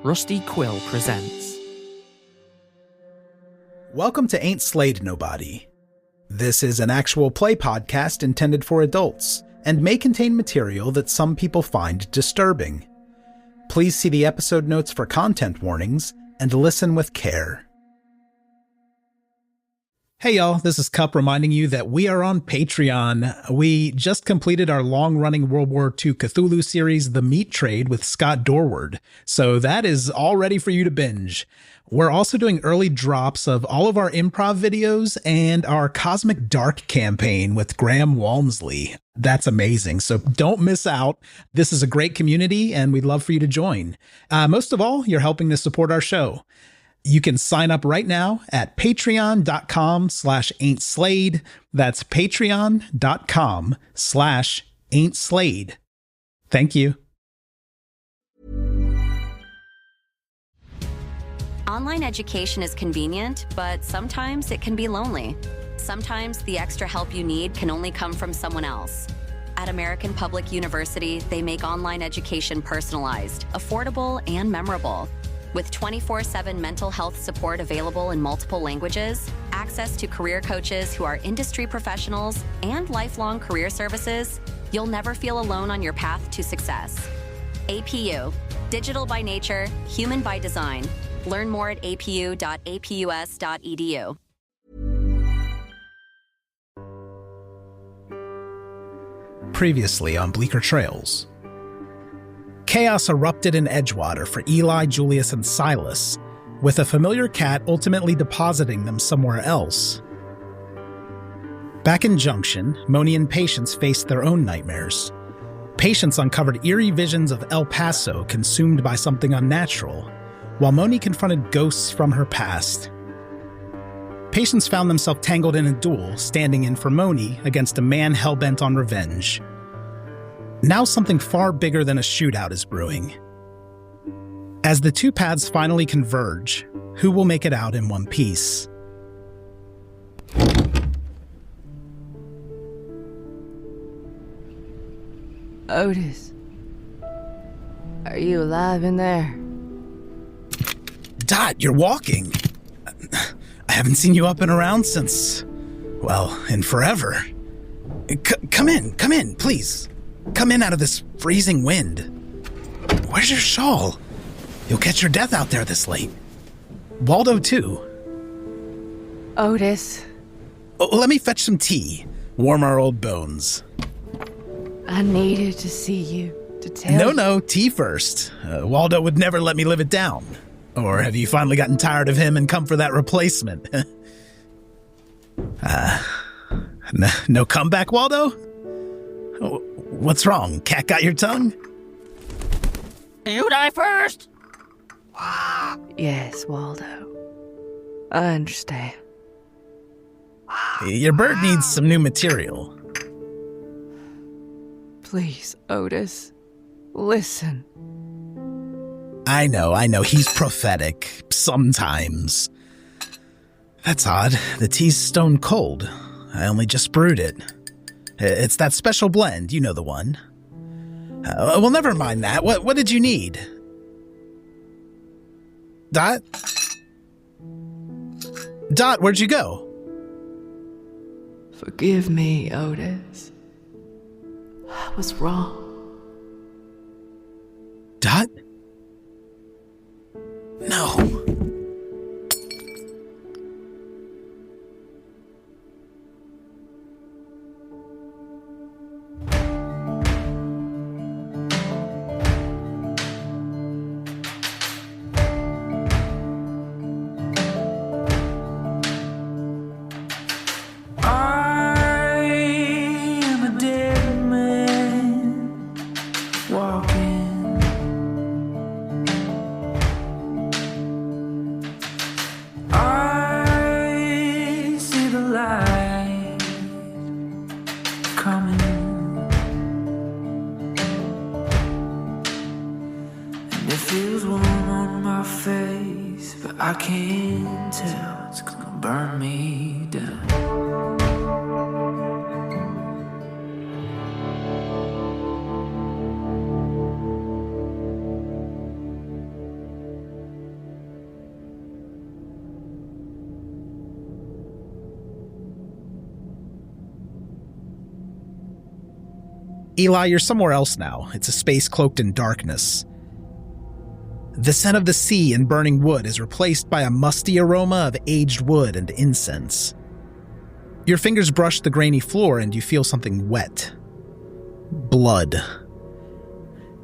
Rusty Quill presents. Welcome to Ain't Slayed Nobody. This is an actual play podcast intended for adults and may contain material that some people find disturbing. Please see the episode notes for content warnings and listen with care. Hey y'all, this is Cup reminding you that we are on Patreon. We just completed our long-running World War II Cthulhu series, The Meat Trade with Scott Dorward, so that is all ready for you to binge. We're also doing early drops of all of our improv videos and our Cosmic Dark campaign with Graham Walmsley. That's amazing, so don't miss out. This is a great community and we'd love for you to join. Most of all, you're helping to support our show. You can sign up right now at patreon.com/ain'tslayed. That's patreon.com/ain'tslayed. Thank you. Online education is convenient, but sometimes it can be lonely. Sometimes the extra help you need can only come from someone else. At American Public University, they make online education personalized, affordable, and memorable. With 24/7 mental health support available in multiple languages, access to career coaches who are industry professionals, and lifelong career services, you'll never feel alone on your path to success. APU, digital by nature, human by design. Learn more at apu.apus.edu. Previously on Bleeker Trails. Chaos erupted in Edgewater for Eli, Julius, and Silas, with a familiar cat ultimately depositing them somewhere else. Back in Junction, Moni and Patience faced their own nightmares. Patience uncovered eerie visions of El Paso consumed by something unnatural, while Moni confronted ghosts from her past. Patience found themselves tangled in a duel, standing in for Moni against a man hell-bent on revenge. Now something far bigger than a shootout is brewing. As the two paths finally converge, who will make it out in one piece? Otis, are you alive in there? Dot, you're walking. I haven't seen you up and around since, well, in forever. Come in, please. Come in out of this freezing wind. Where's your shawl? You'll catch your death out there this late. Waldo, too. Otis. Oh, let me fetch some tea. Warm our old bones. I needed to see you, to tell you. No, tea first. Waldo would never let me live it down. Or have you finally gotten tired of him and come for that replacement? No comeback, Waldo? What's wrong? Cat got your tongue? You die first! Yes, Waldo. I understand. Your bird needs some new material. Please, Otis, listen. I know, he's prophetic. Sometimes. That's odd. The tea's stone cold. I only just brewed it. It's that special blend, you know the one. Well, never mind that. What did you need? Dot? Dot, where'd you go? Forgive me, Otis. I was wrong. Dot? No. I can't tell, it's gonna burn me down. Eli, you're somewhere else now. It's a space cloaked in darkness. The scent of the sea and burning wood is replaced by a musty aroma of aged wood and incense. Your fingers brush the grainy floor and you feel something wet. Blood.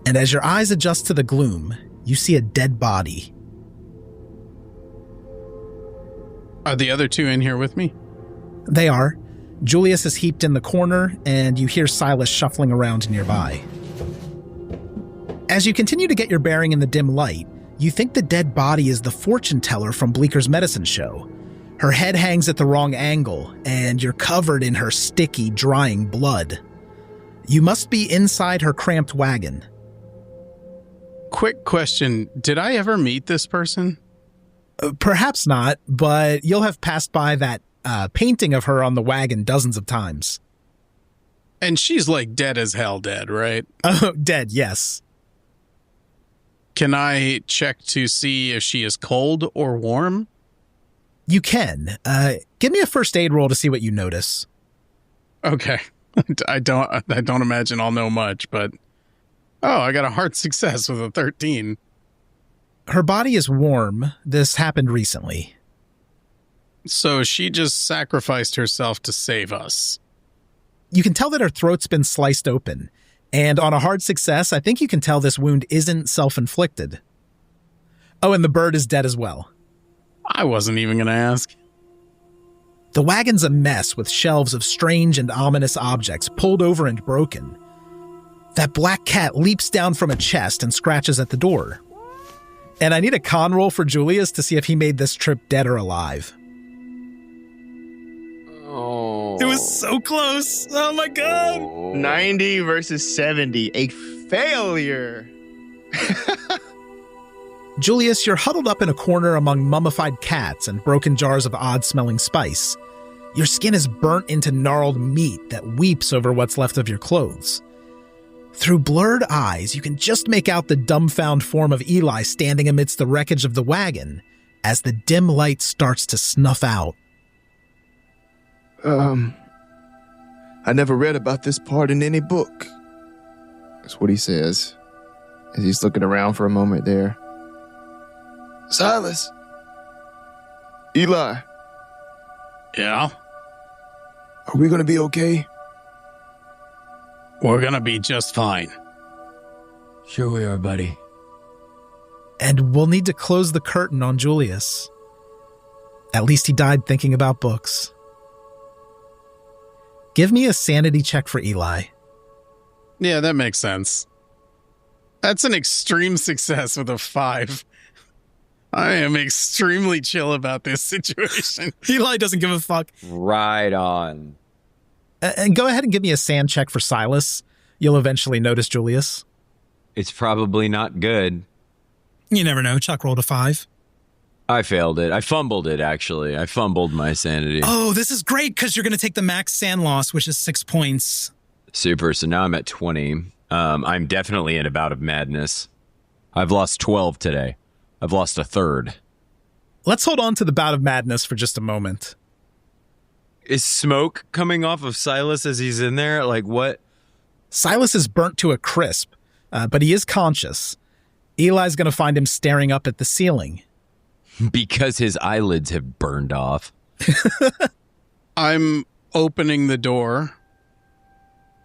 And as your eyes adjust to the gloom, you see a dead body. Are the other two in here with me? They are. Julius is heaped in the corner, and you hear Silas shuffling around nearby. As you continue to get your bearing in the dim light, you think the dead body is the fortune teller from Bleeker's medicine show. Her head hangs at the wrong angle, and you're covered in her sticky, drying blood. You must be inside her cramped wagon. Quick question. Did I ever meet this person? Perhaps not, but you'll have passed by that painting of her on the wagon dozens of times. And she's like dead as hell dead, right? Oh, dead, yes. Can I check to see if she is cold or warm? You can. Give me a first aid roll to see what you notice. Okay. I don't imagine I'll know much, but I got a hard success with a 13. Her body is warm. This happened recently. So she just sacrificed herself to save us. You can tell that her throat's been sliced open, and on a hard success, I think you can tell this wound isn't self-inflicted. Oh, and the bird is dead as well. I wasn't even going to ask. The wagon's a mess with shelves of strange and ominous objects pulled over and broken. That black cat leaps down from a chest and scratches at the door. And I need a con roll for Julius to see if he made this trip dead or alive. Oh. It was so close. Oh my god. 90 versus 70. A failure. Julius, you're huddled up in a corner among mummified cats and broken jars of odd-smelling spice. Your skin is burnt into gnarled meat that weeps over what's left of your clothes. Through blurred eyes, you can just make out the dumbfound form of Eli standing amidst the wreckage of the wagon as the dim light starts to snuff out. I never read about this part in any book. That's what he says as he's looking around for a moment there. Silas. Eli. Yeah? Are we going to be okay? We're going to be just fine. Sure we are, buddy. And we'll need to close the curtain on Julius. At least he died thinking about books. Give me a sanity check for Eli. Yeah, that makes sense. That's an extreme success with a 5. I am extremely chill about this situation. Eli doesn't give a fuck. Right on. And go ahead and give me a sand check for Silas. You'll eventually notice Julius. It's probably not good. You never know. Chuck rolled a 5. I failed it. I fumbled it, actually. I fumbled my sanity. Oh, this is great because you're going to take the max sand loss, which is 6 points. Super. So now I'm at 20. I'm definitely in a bout of madness. I've lost 12 today. I've lost a third. Let's hold on to the bout of madness for just a moment. Is smoke coming off of Silas as he's in there? Like, what? Silas is burnt to a crisp, but he is conscious. Eli's going to find him staring up at the ceiling. Because his eyelids have burned off. I'm opening the door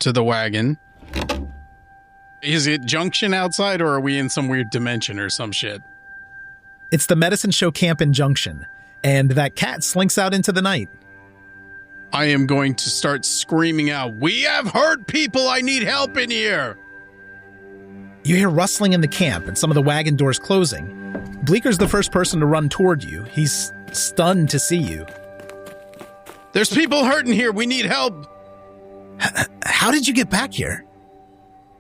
to the wagon. Is it Junction outside, or are we in some weird dimension or some shit? It's the medicine show camp in Junction, and that cat slinks out into the night. I am going to start screaming out, "We have hurt people! I need help in here!" You hear rustling in the camp and some of the wagon doors closing. Bleeker's the first person to run toward you. He's stunned to see you. There's people hurting here. We need help. How did you get back here?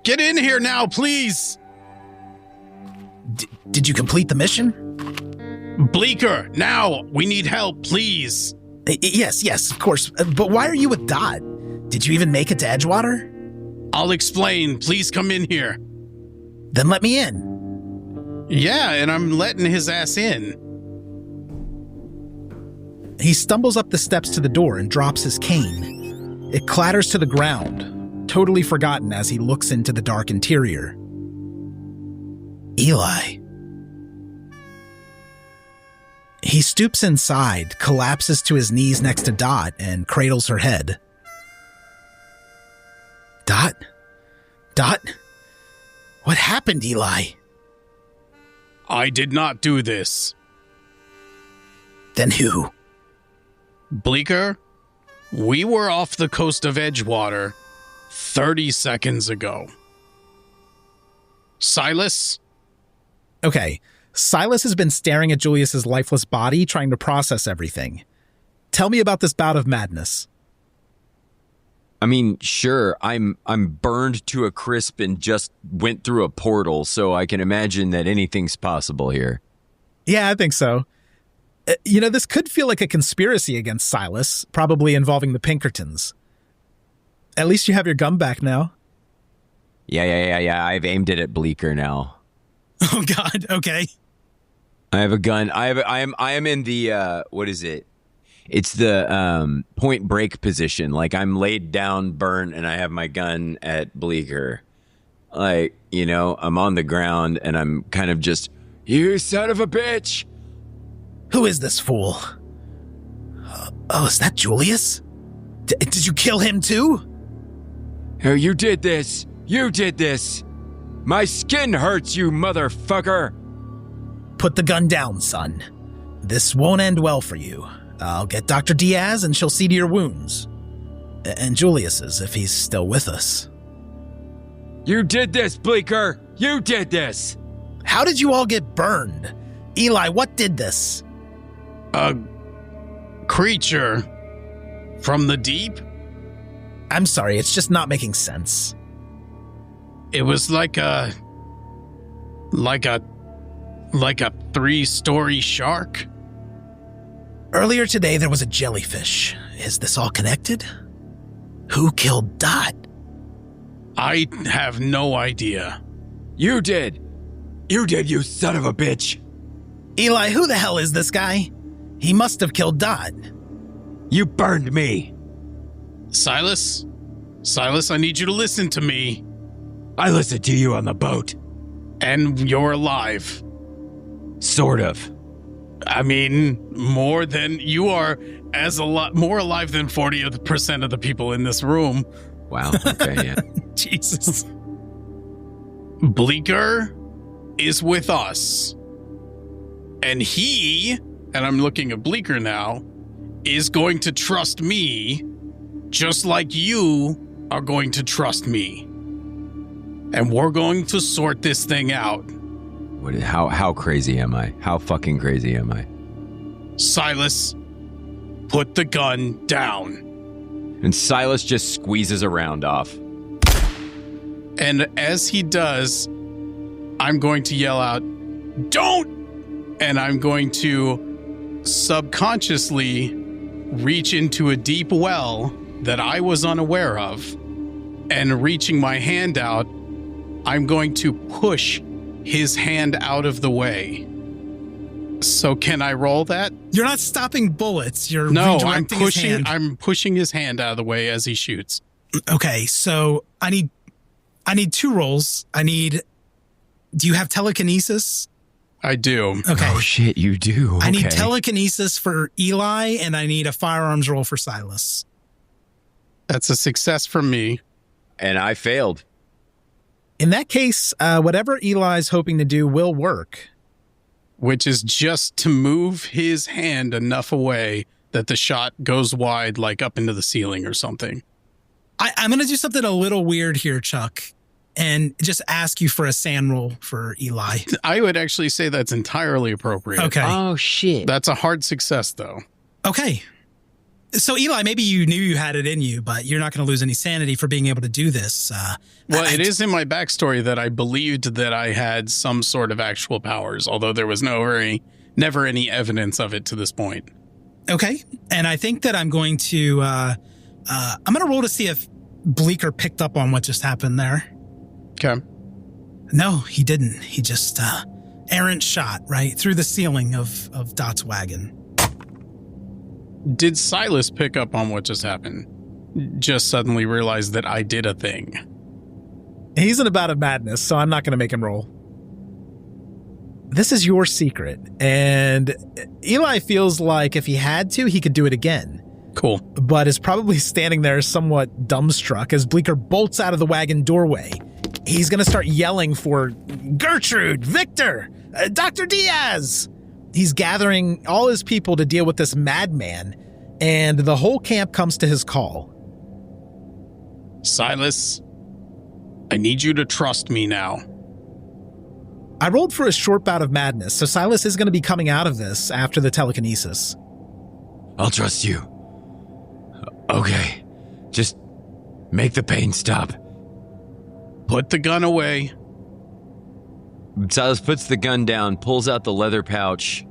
Get in here now, please. Did you complete the mission? Bleeker, now. We need help, please. Yes, of course. But why are you with Dot? Did you even make it to Edgewater? I'll explain. Please come in here. Then let me in. Yeah, and I'm letting his ass in. He stumbles up the steps to the door and drops his cane. It clatters to the ground, totally forgotten as he looks into the dark interior. Eli. He stoops inside, collapses to his knees next to Dot, and cradles her head. Dot? Dot? What happened, Eli? I did not do this. Then who? Bleeker, we were off the coast of Edgewater 30 seconds ago. Silas? Okay, Silas has been staring at Julius's lifeless body, trying to process everything. Tell me about this bout of madness. I mean, sure, I'm burned to a crisp and just went through a portal, so I can imagine that anything's possible here. Yeah, I think so. This could feel like a conspiracy against Silas, probably involving the Pinkertons. At least you have your gun back now. Yeah. I've aimed it at Bleeker now. Oh God, okay. I have a gun. I am in the what is it? It's the point break position. Like I'm laid down, burnt, and I have my gun at Bleeker. Like, I'm on the ground and I'm kind of just, you son of a bitch. Who is this fool? Oh, is that Julius? Did you kill him too? Oh, you did this. You did this. My skin hurts, you motherfucker. Put the gun down, son. This won't end well for you. I'll get Dr. Diaz and she'll see to your wounds. And Julius's, if he's still with us. You did this, Bleeker. You did this. How did you all get burned? Eli, what did this? A creature from the deep? I'm sorry, it's just not making sense. It was like a 3-story shark. Earlier today, there was a jellyfish. Is this all connected? Who killed Dot? I have no idea. You did. You did, you son of a bitch. Eli, who the hell is this guy? He must have killed Dot. You burned me. Silas, I need you to listen to me. I listened to you on the boat. And you're alive. Sort of. I mean, more than you are, more alive than 40% of the people in this room. Wow. Okay, yeah. Jesus. Bleeker is with us. And I'm looking at Bleeker now, is going to trust me just like you are going to trust me. And we're going to sort this thing out. How crazy am I? How fucking crazy am I? Silas, put the gun down. And Silas just squeezes a round off. And as he does, I'm going to yell out, "Don't!" And I'm going to subconsciously reach into a deep well that I was unaware of. And reaching my hand out, I'm going to push his hand out of the way. So can I roll that? You're not stopping bullets. You're no, redirecting his hand. I'm pushing his hand out of the way as he shoots. Okay, so I need 2 rolls. Do you have telekinesis? I do. Okay. Oh shit, you do. Okay. I need telekinesis for Eli, and I need a firearms roll for Silas. That's a success for me. And I failed. In that case, whatever Eli's hoping to do will work. Which is just to move his hand enough away that the shot goes wide, like up into the ceiling or something. I'm going to do something a little weird here, Chuck, and just ask you for a sand roll for Eli. I would actually say that's entirely appropriate. Okay. Oh, shit. That's a hard success, though. Okay. So, Eli, maybe you knew you had it in you, but you're not going to lose any sanity for being able to do this. It is in my backstory that I believed that I had some sort of actual powers, although there was never any evidence of it to this point. Okay. And I think that I'm going to roll to see if Bleeker picked up on what just happened there. Okay. No, he didn't. He just errant shot right through the ceiling of Dot's wagon. Did Silas pick up on what just happened? just suddenly realized that I did a thing. He's in a bout of madness, so I'm not going to make him roll. This is your secret, and Eli feels like if he had to, he could do it again. Cool. But is probably standing there somewhat dumbstruck as Bleeker bolts out of the wagon doorway. He's going to start yelling for Gertrude, Victor, Dr. Diaz. He's gathering all his people to deal with this madman, and the whole camp comes to his call. Silas, I need you to trust me now. I rolled for a short bout of madness, so Silas is going to be coming out of this after the telekinesis. I'll trust you. Okay. Just make the pain stop. Put the gun away. Silas puts the gun down, pulls out the leather pouch,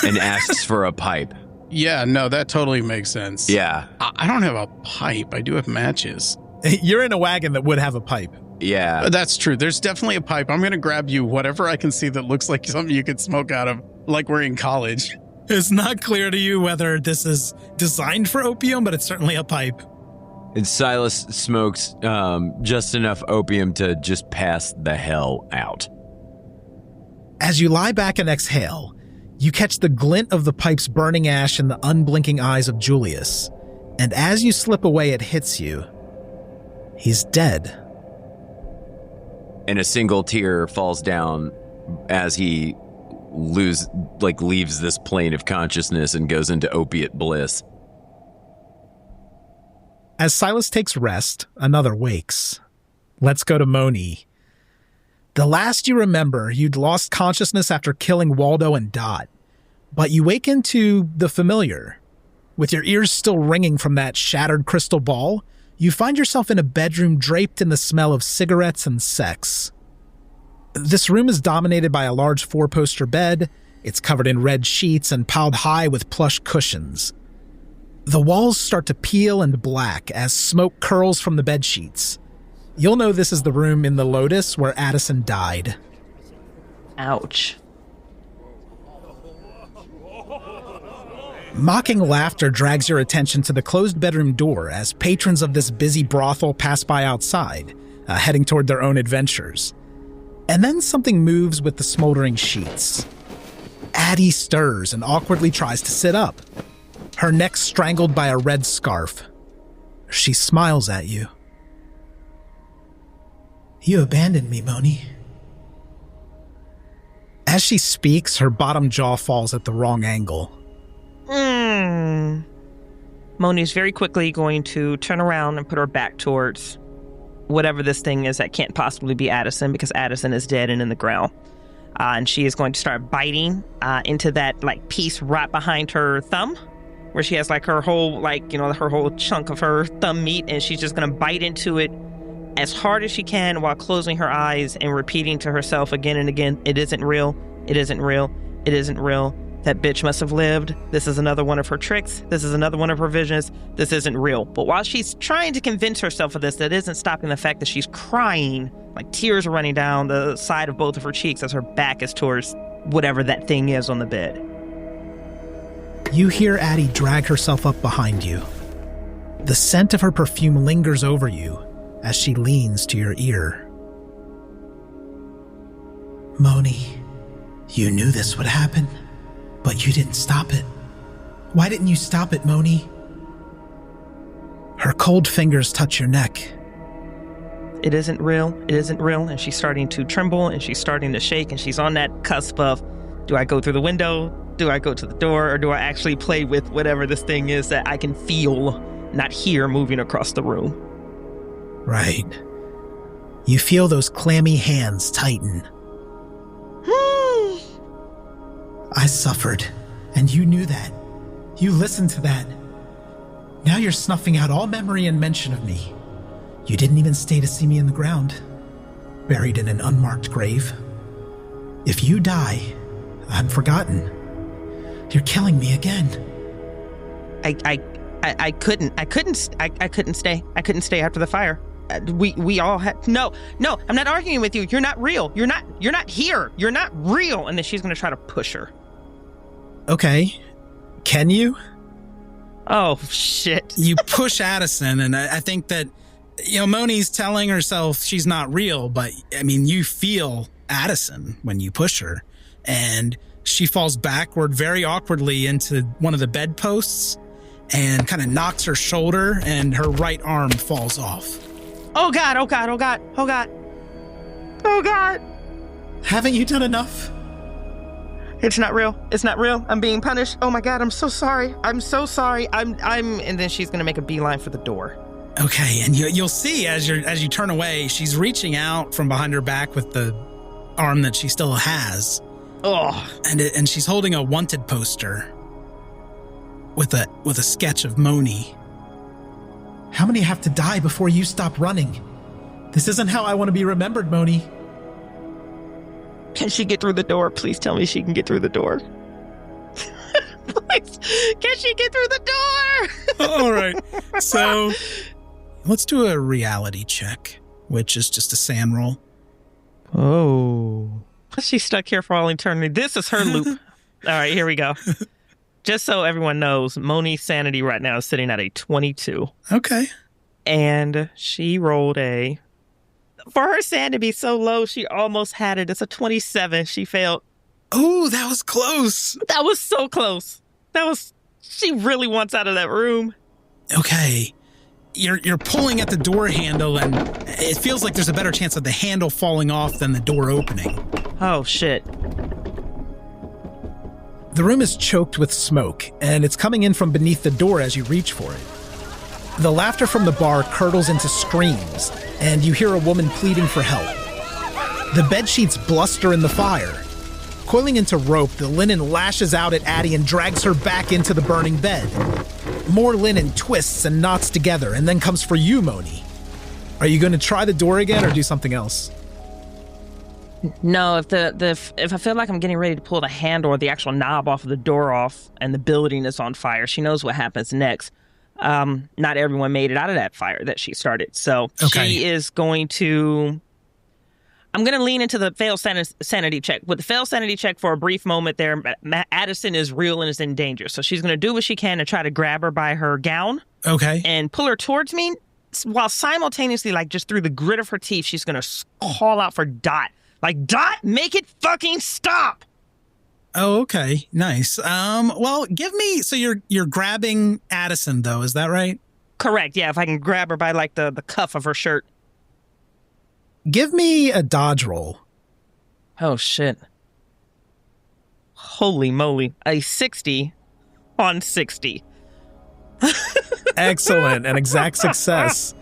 and asks for a pipe. Yeah, no, that totally makes sense. Yeah. I don't have a pipe. I do have matches. You're in a wagon that would have a pipe. Yeah. That's true. There's definitely a pipe. I'm going to grab you whatever I can see that looks like something you could smoke out of, like we're in college. It's not clear to you whether this is designed for opium, but it's certainly a pipe. And Silas smokes just enough opium to just pass the hell out. As you lie back and exhale, you catch the glint of the pipe's burning ash in the unblinking eyes of Julius. And as you slip away, it hits you. He's dead. And a single tear falls down as he leaves this plane of consciousness and goes into opiate bliss. As Silas takes rest, another wakes. Let's go to Moni. The last you remember, you'd lost consciousness after killing Waldo and Dot. But you wake into the familiar. With your ears still ringing from that shattered crystal ball, you find yourself in a bedroom draped in the smell of cigarettes and sex. This room is dominated by a large 4-poster bed. It's covered in red sheets and piled high with plush cushions. The walls start to peel and black as smoke curls from the bed sheets. You'll know this is the room in the Lotus where Addison died. Ouch. Mocking laughter drags your attention to the closed bedroom door as patrons of this busy brothel pass by outside, heading toward their own adventures. And then something moves with the smoldering sheets. Addie stirs and awkwardly tries to sit up, her neck strangled by a red scarf. She smiles at you. You abandoned me, Moni. As she speaks, her bottom jaw falls at the wrong angle. Moni's very quickly going to turn around and put her back towards whatever this thing is that can't possibly be Addison, because Addison is dead and in the ground. And she is going to start biting into that piece right behind her thumb, where she has her whole her whole chunk of her thumb meat, and she's just going to bite into it as hard as she can while closing her eyes and repeating to herself again and again, "It isn't real. It isn't real. It isn't real. That bitch must have lived. This is another one of her tricks. This is another one of her visions. This isn't real." But while she's trying to convince herself of this, that isn't stopping the fact that she's crying, tears are running down the side of both of her cheeks as her back is towards whatever that thing is on the bed. You hear Addie drag herself up behind you. The scent of her perfume lingers over you as she leans to your ear. Moni, you knew this would happen, but you didn't stop it. Why didn't you stop it, Moni? Her cold fingers touch your neck. It isn't real. It isn't real. And she's starting to tremble and she's starting to shake and she's on that cusp of, do I go through the window? Do I go to the door? Or do I actually play with whatever this thing is that I can feel, not hear, moving across the room? Right. You feel those clammy hands tighten. I suffered, and you knew that. You listened to that. Now you're snuffing out all memory and mention of me. You didn't even stay to see me in the ground, buried in an unmarked grave. If you die, I'm forgotten. You're killing me again. I couldn't stay. I couldn't stay after the fire. We all had no, I'm not arguing with you. You're not real. You're not here. You're not real. And then she's going to try to push her. Okay. Can you? Oh, shit. You push Addison, and I think that, Moni's telling herself she's not real, but, you feel Addison when you push her. And she falls backward very awkwardly into one of the bedposts and kind of knocks her shoulder, and her right arm falls off. Oh, God, oh, God, oh, God, oh, God. Oh, God. Haven't you done enough? It's not real. It's not real. I'm being punished. Oh, my God, I'm so sorry. I'm so sorry. And then she's going to make a beeline for the door. Okay, and you'll see as you turn away, she's reaching out from behind her back with the arm that she still has. Oh. And she's holding a wanted poster with a sketch of Moni. How many have to die before you stop running? This isn't how I want to be remembered, Moni. Can she get through the door? Please tell me she can get through the door. Please, can she get through the door? All right. So let's do a reality check, which is just a sand roll. Oh. She's stuck here for all eternity. This is her loop. All right, here we go. Just so everyone knows, Moni's sanity right now is sitting at a 22. Okay. And she rolled for her sanity to be so low, she almost had it. It's a 27. She failed. Oh, that was close. That was so close. She really wants out of that room. Okay. You're pulling at the door handle, and it feels like there's a better chance of the handle falling off than the door opening. Oh, shit. The room is choked with smoke, and it's coming in from beneath the door as you reach for it. The laughter from the bar curdles into screams, and you hear a woman pleading for help. The bedsheets bluster in the fire. Coiling into rope, the linen lashes out at Addie and drags her back into the burning bed. More linen twists and knots together, and then comes for you, Moni. Are you going to try the door again or do something else? No, if I feel like I'm getting ready to pull the handle or the actual knob off of the door off and the building is on fire, she knows what happens next. Not everyone made it out of that fire that she started. So She is going to... I'm going to lean into the failed sanity check. With the failed sanity check for a brief moment there, Addison is real and is in danger. So she's going to do what she can to try to grab her by her gown. Okay. And pull her towards me, while simultaneously, just through the grit of her teeth, she's going to call out for Dot. Dot, make it fucking stop! Oh, okay. Nice. Well, give me... So you're grabbing Addison, though, is that right? Correct, yeah. If I can grab her by, the cuff of her shirt. Give me a dodge roll. Oh, shit. Holy moly. A 60 on 60. Excellent. An exact success.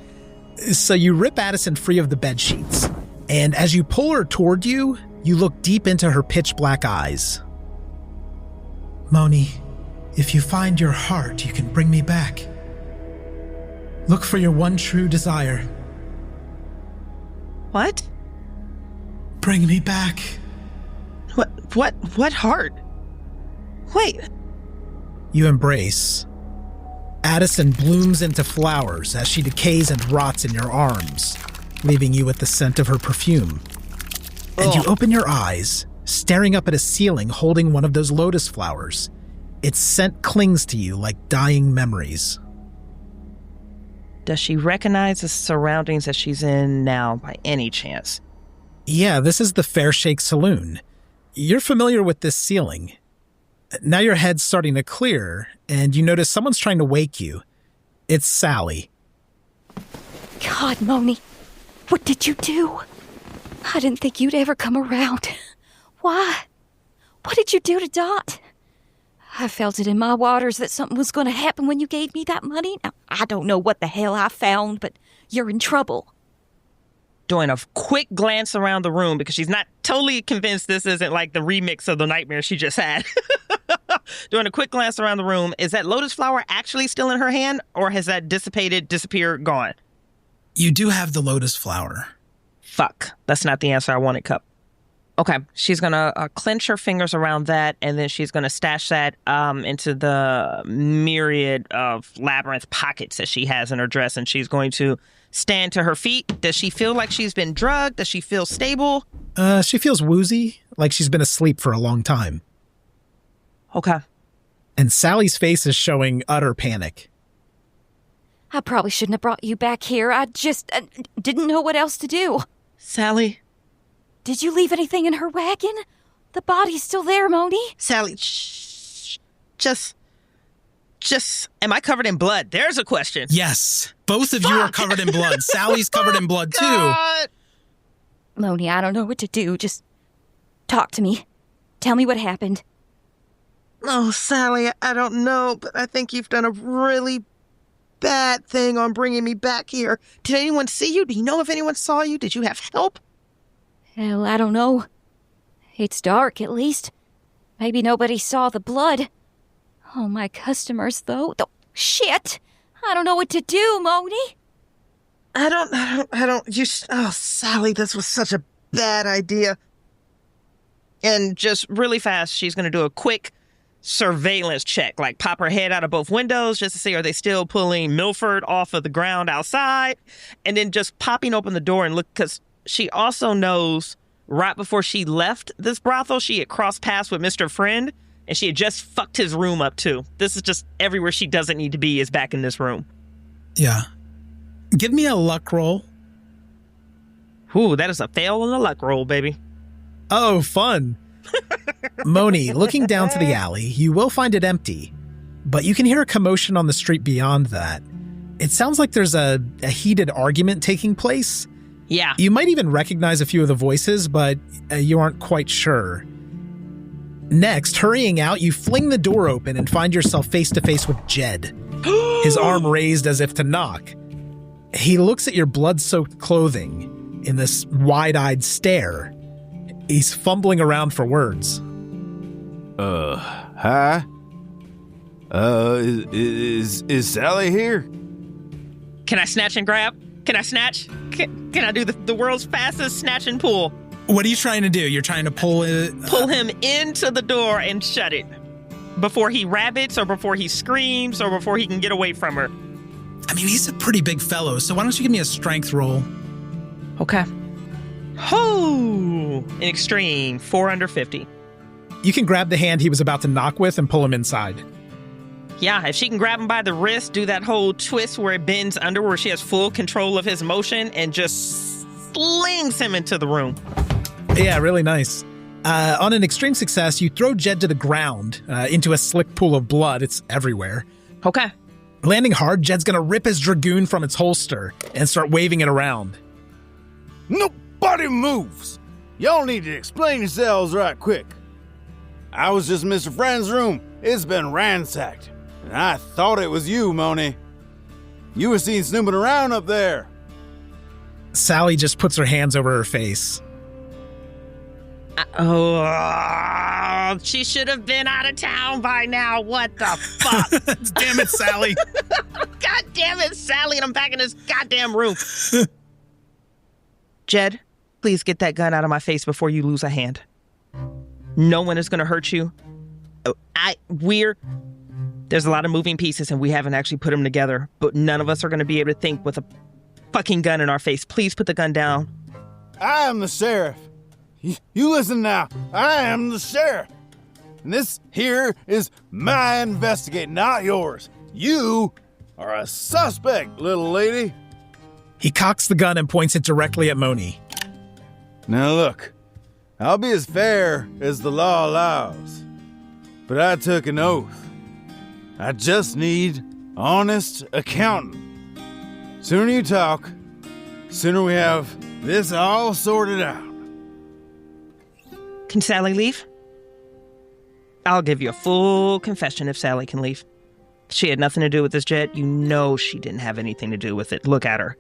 So you rip Addison free of the bedsheets, and as you pull her toward you, you look deep into her pitch black eyes. Moni, if you find your heart, you can bring me back. Look for your one true desire. What? Bring me back. What heart? Wait. You embrace. Addison blooms into flowers as she decays and rots in your arms, leaving you with the scent of her perfume. And you open your eyes, staring up at a ceiling holding one of those lotus flowers. Its scent clings to you like dying memories. Does she recognize the surroundings that she's in now by any chance? Yeah, this is the Fair Shake Saloon. You're familiar with this ceiling. Now your head's starting to clear, and you notice someone's trying to wake you. It's Sally. God, Moni, what did you do? I didn't think you'd ever come around. Why? What did you do to Dot? I felt it in my waters that something was going to happen when you gave me that money. Now, I don't know what the hell I found, but you're in trouble. Doing a quick glance around the room because she's not totally convinced this isn't like the remix of the nightmare she just had. Doing a quick glance around the room. Is that lotus flower actually still in her hand, or has that disappeared, gone? You do have the lotus flower. Fuck. That's not the answer I wanted, Cup. Okay. She's going to clench her fingers around that, and then she's going to stash that into the myriad of labyrinth pockets that she has in her dress, and she's going to stand to her feet. Does she feel like she's been drugged? Does she feel stable? She feels woozy, like she's been asleep for a long time. Okay. And Sally's face is showing utter panic. I probably shouldn't have brought you back here. I just didn't know what else to do. Sally. Did you leave anything in her wagon? The body's still there, Moni. Sally, shh. Just, am I covered in blood? There's a question. Yes. Both of you are covered in blood. Sally's covered in blood, too. God. Moni, I don't know what to do. Just talk to me. Tell me what happened. Oh, Sally, I don't know, but I think you've done a really bad thing on bringing me back here. Did anyone see you? Do you know if anyone saw you? Did you have help? Hell, I don't know. It's dark, at least. Maybe nobody saw the blood. Oh, my customers, though. Shit! I don't know what to do, Moni. Oh, Sally, this was such a bad idea. And just really fast, she's going to do a quick surveillance check, like pop her head out of both windows just to see are they still pulling Milford off of the ground outside, and then just popping open the door and look, because she also knows right before she left this brothel, she had crossed paths with Mr. Friend, and she had just fucked his room up too. This is just everywhere she doesn't need to be is back in this room. Yeah. Give me a luck roll. Ooh, that is a fail and a luck roll, baby. Oh, fun. Moni, looking down to the alley, you will find it empty, but you can hear a commotion on the street beyond that. It sounds like there's a heated argument taking place. Yeah. You might even recognize a few of the voices, but you aren't quite sure. Next, hurrying out, you fling the door open and find yourself face to face with Jed, his arm raised as if to knock. He looks at your blood-soaked clothing in this wide-eyed stare. He's fumbling around for words. Hi? Is Sally here? Can I snatch and grab? Can I snatch? Can I do the world's fastest snatch and pull? What are you trying to do? You're trying to pull it... Pull him into the door and shut it. Before he rabbits, or before he screams, or before he can get away from her. I mean, he's a pretty big fellow, so why don't you give me a strength roll? Okay. Oh, an extreme 4 under 50. You can grab the hand he was about to knock with and pull him inside. Yeah, if she can grab him by the wrist, do that whole twist where it bends under, where she has full control of his motion, and just slings him into the room. Yeah, really nice. On an extreme success, you throw Jed to the ground, into a slick pool of blood. It's everywhere. Okay. Landing hard, Jed's gonna rip his dragoon from its holster and start waving it around. Nobody moves! Y'all need to explain yourselves right quick. I was just in Mr. Friend's room. It's been ransacked. And I thought it was you, Moni. You were seen snooping around up there. Sally just puts her hands over her face. She should have been out of town by now. What the fuck? Damn it, Sally. God damn it, Sally, and I'm back in this goddamn room. Jed, please get that gun out of my face before you lose a hand. No one is going to hurt you. There's a lot of moving pieces and we haven't actually put them together, but none of us are going to be able to think with a fucking gun in our face. Please put the gun down. I am the sheriff. You listen now. I am the sheriff. And this here is my investigate, not yours. You are a suspect, little lady. He cocks the gun and points it directly at Moni. Now look, I'll be as fair as the law allows, but I took an oath. I just need honest accounting. Sooner you talk, sooner we have this all sorted out. Can Sally leave? I'll give you a full confession if Sally can leave. She had nothing to do with this, Jed. You know she didn't have anything to do with it. Look at her.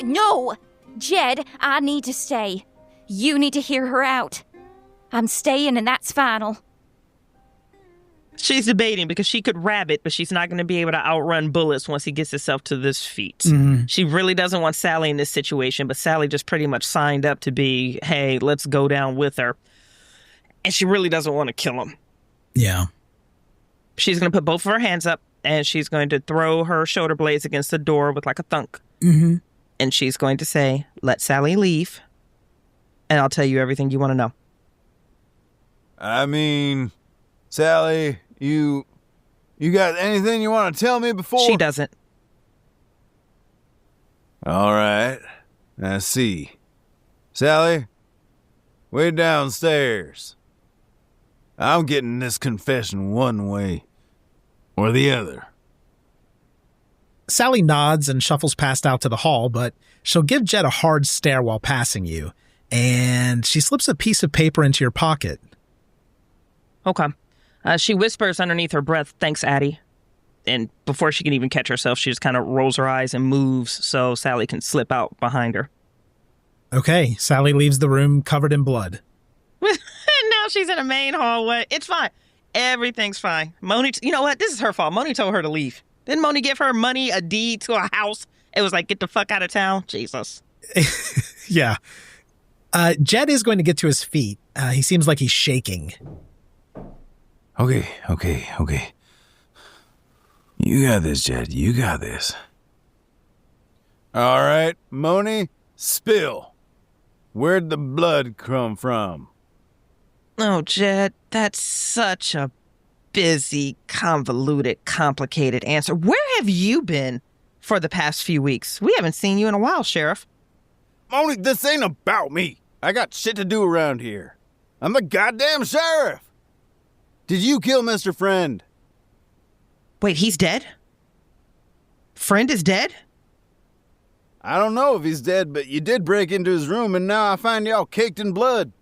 No! Jed, I need to stay. You need to hear her out. I'm staying, and that's final. She's debating because she could rabbit, but she's not going to be able to outrun bullets once he gets himself to this feat. Mm-hmm. She really doesn't want Sally in this situation, but Sally just pretty much signed up to be, hey, let's go down with her. And she really doesn't want to kill him. Yeah. She's going to put both of her hands up, and she's going to throw her shoulder blades against the door with like a thunk. Mm-hmm. And she's going to say, let Sally leave, and I'll tell you everything you want to know. I mean, Sally, you You got anything you want to tell me before? She doesn't. All right. I see. Sally, wait downstairs. I'm getting this confession one way or the other. Sally nods and shuffles past out to the hall, but she'll give Jed a hard stare while passing you, and she slips a piece of paper into your pocket. Okay. She whispers underneath her breath, "Thanks, Addie." And before she can even catch herself, she just kind of rolls her eyes and moves so Sally can slip out behind her. Okay, Sally leaves the room covered in blood. Now she's in a main hallway. It's fine. Everything's fine. Moni, you know what? This is her fault. Moni told her to leave. Didn't Moni give her money, a deed to a house? It was like, get the fuck out of town. Jesus. Yeah. Jed is going to get to his feet. He seems like he's shaking. Okay. You got this, Jed. You got this. All right, Moni, spill. Where'd the blood come from? Oh, Jed, that's such a busy, convoluted, complicated answer. Where have you been for the past few weeks? We haven't seen you in a while, Sheriff. Moni, this ain't about me. I got shit to do around here. I'm the goddamn sheriff. Did you kill Mr. Friend? Wait, he's dead? Friend is dead? I don't know if he's dead, but you did break into his room and now I find y'all caked in blood.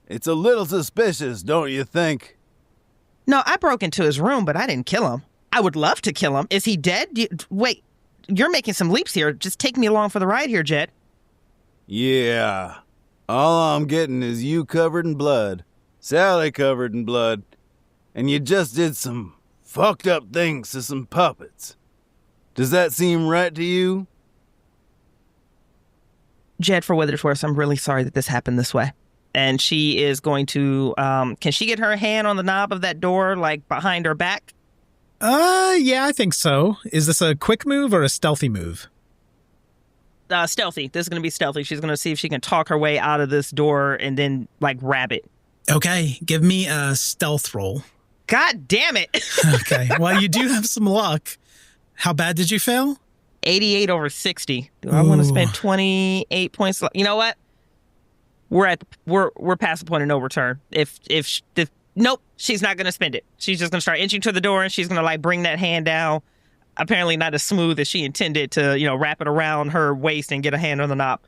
It's a little suspicious, don't you think? No, I broke into his room, but I didn't kill him. I would love to kill him. Is he dead? Wait, you're making some leaps here. Just take me along for the ride here, Jed. Yeah. All I'm getting is you covered in blood, Sally covered in blood, and you just did some fucked up things to some puppets. Does that seem right to you? Jed, for what it's worth, I'm really sorry that this happened this way. And she is going to, can she get her hand on the knob of that door, like behind her back? Yeah, I think so. Is this a quick move or a stealthy move? Stealthy. This is going to be stealthy. She's going to see if she can talk her way out of this door and then, like, grab it. Okay, give me a stealth roll. God damn it. Okay, well, you do have some luck. How bad did you fail? 88 over 60. Do I want to spend 28 points? You know what? We're past the point of no return. Nope, she's not going to spend it. She's just going to start inching to the door and she's going to, like, bring that hand down. Apparently not as smooth as she intended to, wrap it around her waist and get a hand on the knob.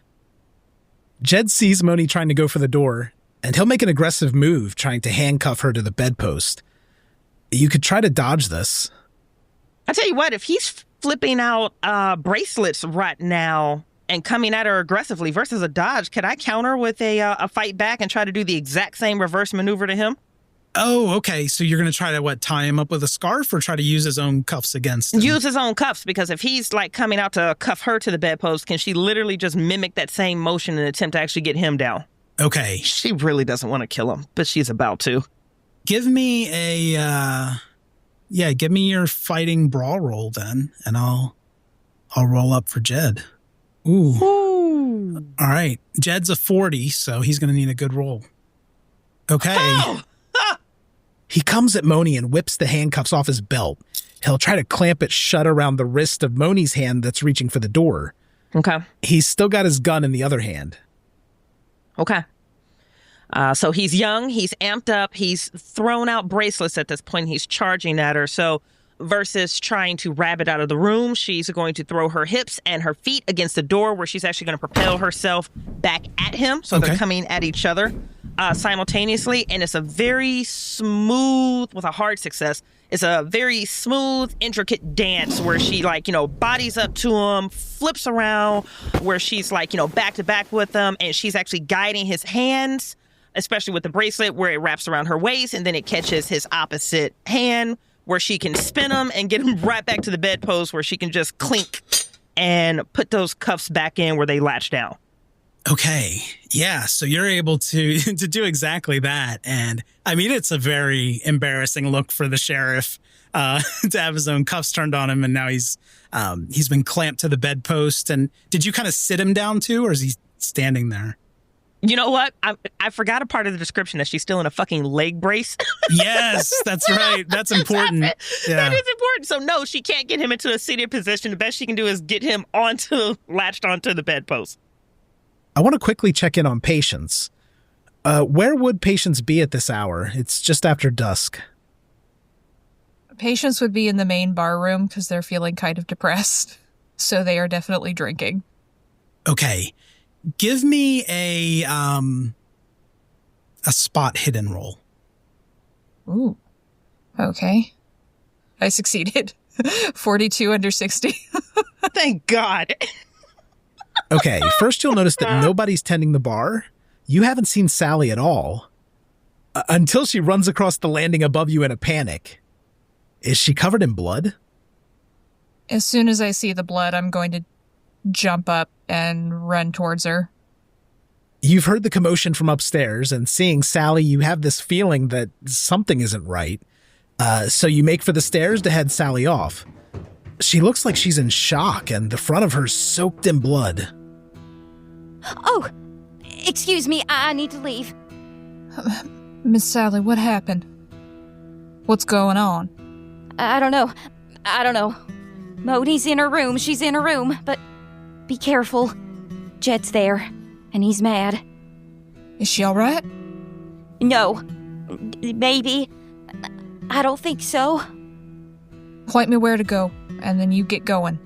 Jed sees Moni trying to go for the door, and he'll make an aggressive move trying to handcuff her to the bedpost. You could try to dodge this. I tell you what, if he's flipping out bracelets right now and coming at her aggressively versus a dodge, could I counter with a fight back and try to do the exact same reverse maneuver to him? Oh, okay. So you're going to try to, tie him up with a scarf or try to use his own cuffs against him? Use his own cuffs, because if he's, like, coming out to cuff her to the bedpost, can she literally just mimic that same motion and attempt to actually get him down? Okay. She really doesn't want to kill him, but she's about to. Give me give me your fighting brawl roll then, and I'll roll up for Jed. Ooh. All right. Jed's a 40, so he's going to need a good roll. Okay. Oh! He comes at Moni and whips the handcuffs off his belt. He'll try to clamp it shut around the wrist of Moni's hand that's reaching for the door. Okay. He's still got his gun in the other hand. Okay. So he's young, he's amped up, he's thrown out bracelets at this point, he's charging at her. So versus trying to rabbit out of the room, she's going to throw her hips and her feet against the door where she's actually going to propel herself back at him. So they're coming at each other simultaneously. And it's a very smooth, with a hard success, it's a very smooth, intricate dance where she, bodies up to him, flips around, where she's, back to back with him, and she's actually guiding his hands, especially with the bracelet where it wraps around her waist, and then it catches his opposite hand where she can spin him and get him right back to the bedpost where she can just clink and put those cuffs back in where they latch down. Okay. Yeah. So you're able to do exactly that. And I mean, it's a very embarrassing look for the sheriff to have his own cuffs turned on him. And now he's been clamped to the bedpost. And did you kind of sit him down too, or is he standing there? You know what? I forgot a part of the description that she's still in a fucking leg brace. Yes, that's right. That's important. That is important. So no, she can't get him into a seated position. The best she can do is get him latched onto the bedpost. I want to quickly check in on Patience. Where would Patience be at this hour? It's just after dusk. Patience would be in the main bar room because they're feeling kind of depressed. So they are definitely drinking. Okay. Give me a spot hidden roll. Ooh. Okay. I succeeded. 42 under 60. Thank God. Okay, first you'll notice that nobody's tending the bar. You haven't seen Sally at all. Until she runs across the landing above you in a panic. Is she covered in blood? As soon as I see the blood, I'm going to jump up and run towards her. You've heard the commotion from upstairs, and seeing Sally, you have this feeling that something isn't right. So you make for the stairs to head Sally off. She looks like she's in shock, and the front of her's soaked in blood. Oh, excuse me, I need to leave. Miss Sally, what happened? What's going on? I don't know. Moni's in her room, she's in her room, but be careful. Jed's there, and he's mad. Is she all right? No. Maybe. I don't think so. Point me where to go, and then you get going.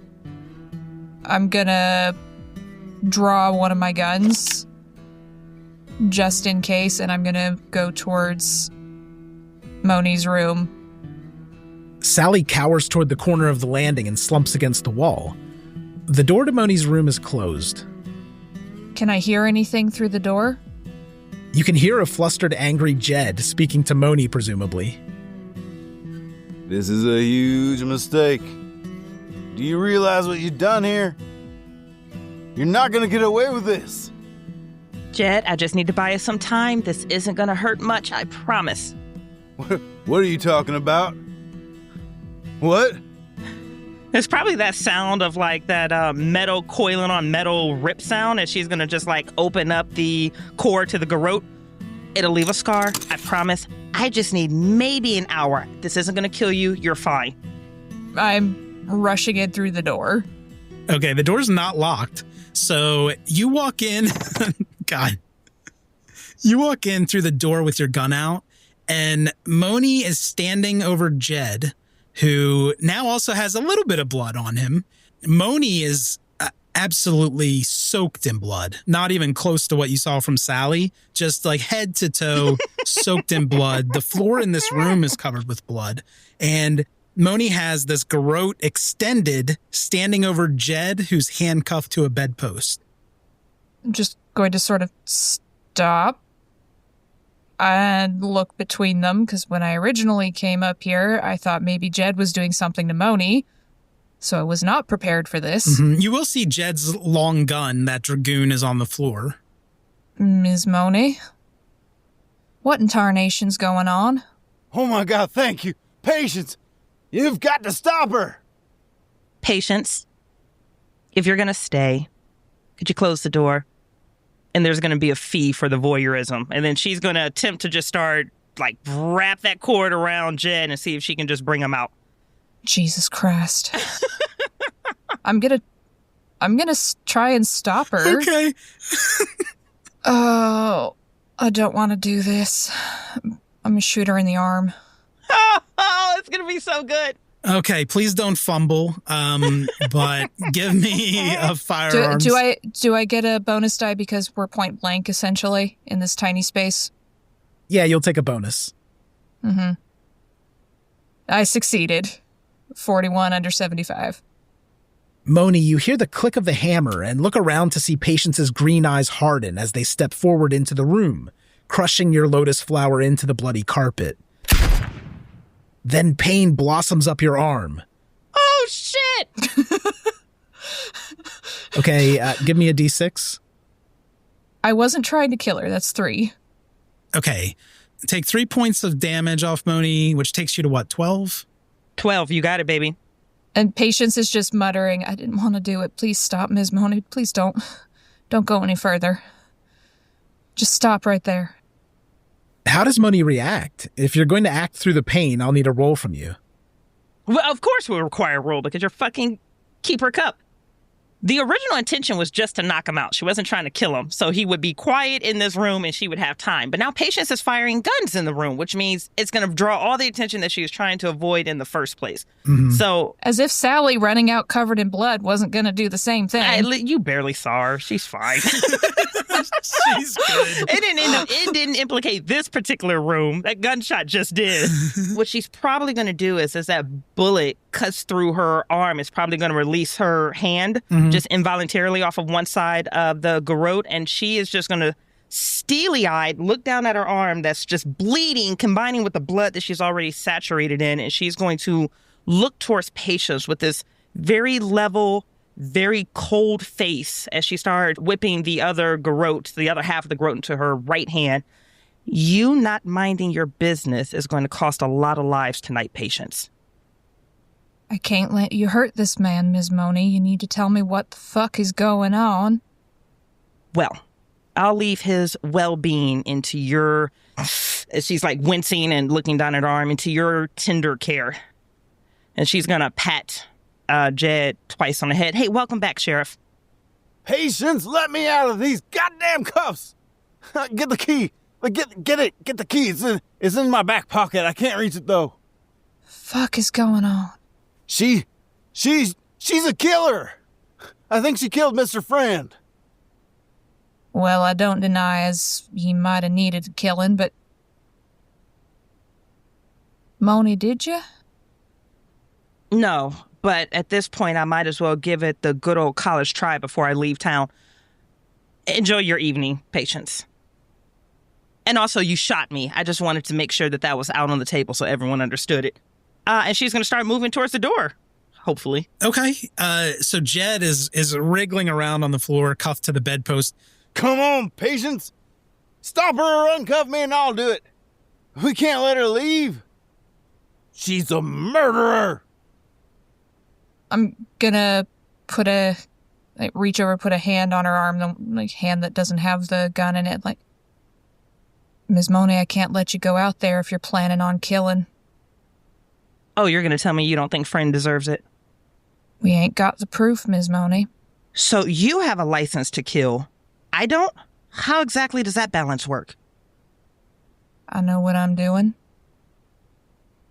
I'm gonna draw one of my guns, just in case, and I'm gonna go towards Moni's room. Sally cowers toward the corner of the landing and slumps against the wall. The door to Moni's room is closed. Can I hear anything through the door? You can hear a flustered, angry Jed speaking to Moni, presumably. This is a huge mistake. Do you realize what you've done here? You're not gonna get away with this. Jed, I just need to buy us some time. This isn't gonna hurt much, I promise. What are you talking about? What? There's probably that sound of like that metal coiling on metal rip sound, and she's gonna just like open up the cord to the garrote. It'll leave a scar, I promise. I just need maybe an hour. This isn't gonna kill you, you're fine. I'm rushing in through the door. Okay, the door's not locked. So you walk in, God. You walk in through the door with your gun out, and Moni is standing over Jed, who now also has a little bit of blood on him. Moni is absolutely soaked in blood, not even close to what you saw from Sally, just like head to toe soaked in blood. The floor in this room is covered with blood. And Moni has this garrote extended standing over Jed, who's handcuffed to a bedpost. I'm just going to sort of stop and look between them, because when I originally came up here, I thought maybe Jed was doing something to Moni, so I was not prepared for this. Mm-hmm. You will see Jed's long gun. That dragoon is on the floor. Ms. Moni? What in tarnation's going on? Oh my God, thank you. Patience! You've got to stop her! Patience, if you're gonna stay, could you close the door? And there's gonna be a fee for the voyeurism. And then she's gonna attempt to just start, like, wrap that cord around Jed and see if she can just bring him out. Jesus Christ. I'm gonna try and stop her. Okay. Oh, I don't want to do this. I'm gonna shoot her in the arm. Oh, it's gonna be so good. Okay, please don't fumble. But give me a firearms. Do I get a bonus die because we're point blank essentially in this tiny space? Yeah, you'll take a bonus. Mm-hmm. I succeeded. 41 under 75. Moni, you hear the click of the hammer and look around to see Patience's green eyes harden as they step forward into the room, crushing your lotus flower into the bloody carpet. Then pain blossoms up your arm. Oh, shit! Okay, give me a d6. I wasn't trying to kill her. That's 3. Okay. Take 3 points of damage off Moni, which takes you to what, 12? 12, you got it, baby. And Patience is just muttering, I didn't want to do it. Please stop, Ms. Moni. Please don't go any further. Just stop right there. How does Moni react? If you're going to act through the pain, I'll need a roll from you. Well, of course we'll require a roll because you're fucking keeper cup. The original intention was just to knock him out. She wasn't trying to kill him. So he would be quiet in this room and she would have time. But now Patience is firing guns in the room, which means it's going to draw all the attention that she was trying to avoid in the first place. Mm-hmm. So, as if Sally running out covered in blood wasn't going to do the same thing. You barely saw her. She's fine. She's good. It didn't implicate this particular room. That gunshot just did. What she's probably going to do is as that bullet cuts through her arm, it's probably going to release her hand just involuntarily off of one side of the garrote, and she is just going to steely-eyed look down at her arm that's just bleeding, combining with the blood that she's already saturated in, and she's going to look towards Patience with this very level, very cold face as she started whipping the other garrote, the other half of the garrote into her right hand. You not minding your business is going to cost a lot of lives tonight, Patience. I can't let you hurt this man, Ms. Moni. You need to tell me what the fuck is going on. Well, I'll leave his well-being into your, as she's like wincing and looking down at her arm, into your tender care. And she's going to pat Jed twice on the head. Hey, welcome back, Sheriff. Patience, let me out of these goddamn cuffs. Get the key. Get it. Get the key. It's in my back pocket. I can't reach it, though. Fuck is going on? She's a killer. I think she killed Mr. Friend. Well, I don't deny as he might have needed killing, but... Moni, did you? No, but at this point, I might as well give it the good old college try before I leave town. Enjoy your evening, Patience. And also, you shot me. I just wanted to make sure that was out on the table so everyone understood it. And she's going to start moving towards the door, hopefully. Okay. So Jed is wriggling around on the floor, cuffed to the bedpost. Come on, Patience. Stop her or uncuff me and I'll do it. We can't let her leave. She's a murderer. I'm gonna reach over, put a hand on her arm, the hand that doesn't have the gun in it. Like, Ms. Moni, I can't let you go out there if you're planning on killing. Oh, you're going to tell me you don't think Friend deserves it? We ain't got the proof, Ms. Moni. So you have a license to kill. I don't? How exactly does that balance work? I know what I'm doing.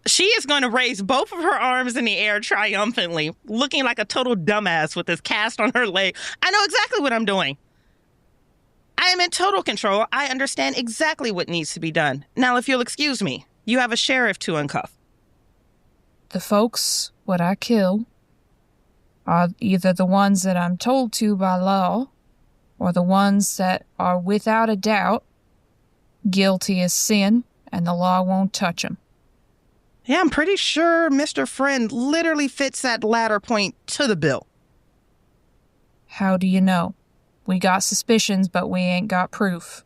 She is going to raise both of her arms in the air triumphantly, looking like a total dumbass with this cast on her leg. I know exactly what I'm doing. I am in total control. I understand exactly what needs to be done. Now, if you'll excuse me, you have a sheriff to uncuff. The folks what I kill are either the ones that I'm told to by law or the ones that are without a doubt guilty as sin and the law won't touch them. Yeah, I'm pretty sure Mr. Friend literally fits that latter point to the bill. How do you know? We got suspicions, but we ain't got proof.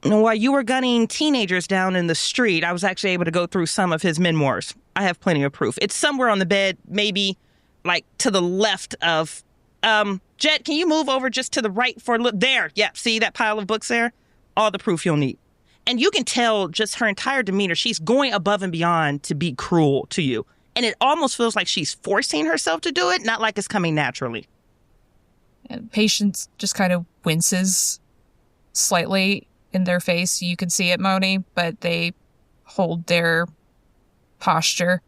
While you were gunning teenagers down in the street, I was actually able to go through some of his memoirs. I have plenty of proof. It's somewhere on the bed, maybe like to the left of... Jet, can you move over just to the right for a look? There, yeah, see that pile of books there? All the proof you'll need. And you can tell just her entire demeanor. She's going above and beyond to be cruel to you. And it almost feels like she's forcing herself to do it, not like it's coming naturally. And Patience just kind of winces slightly in their face. You can see it, Moni, but they hold their posture.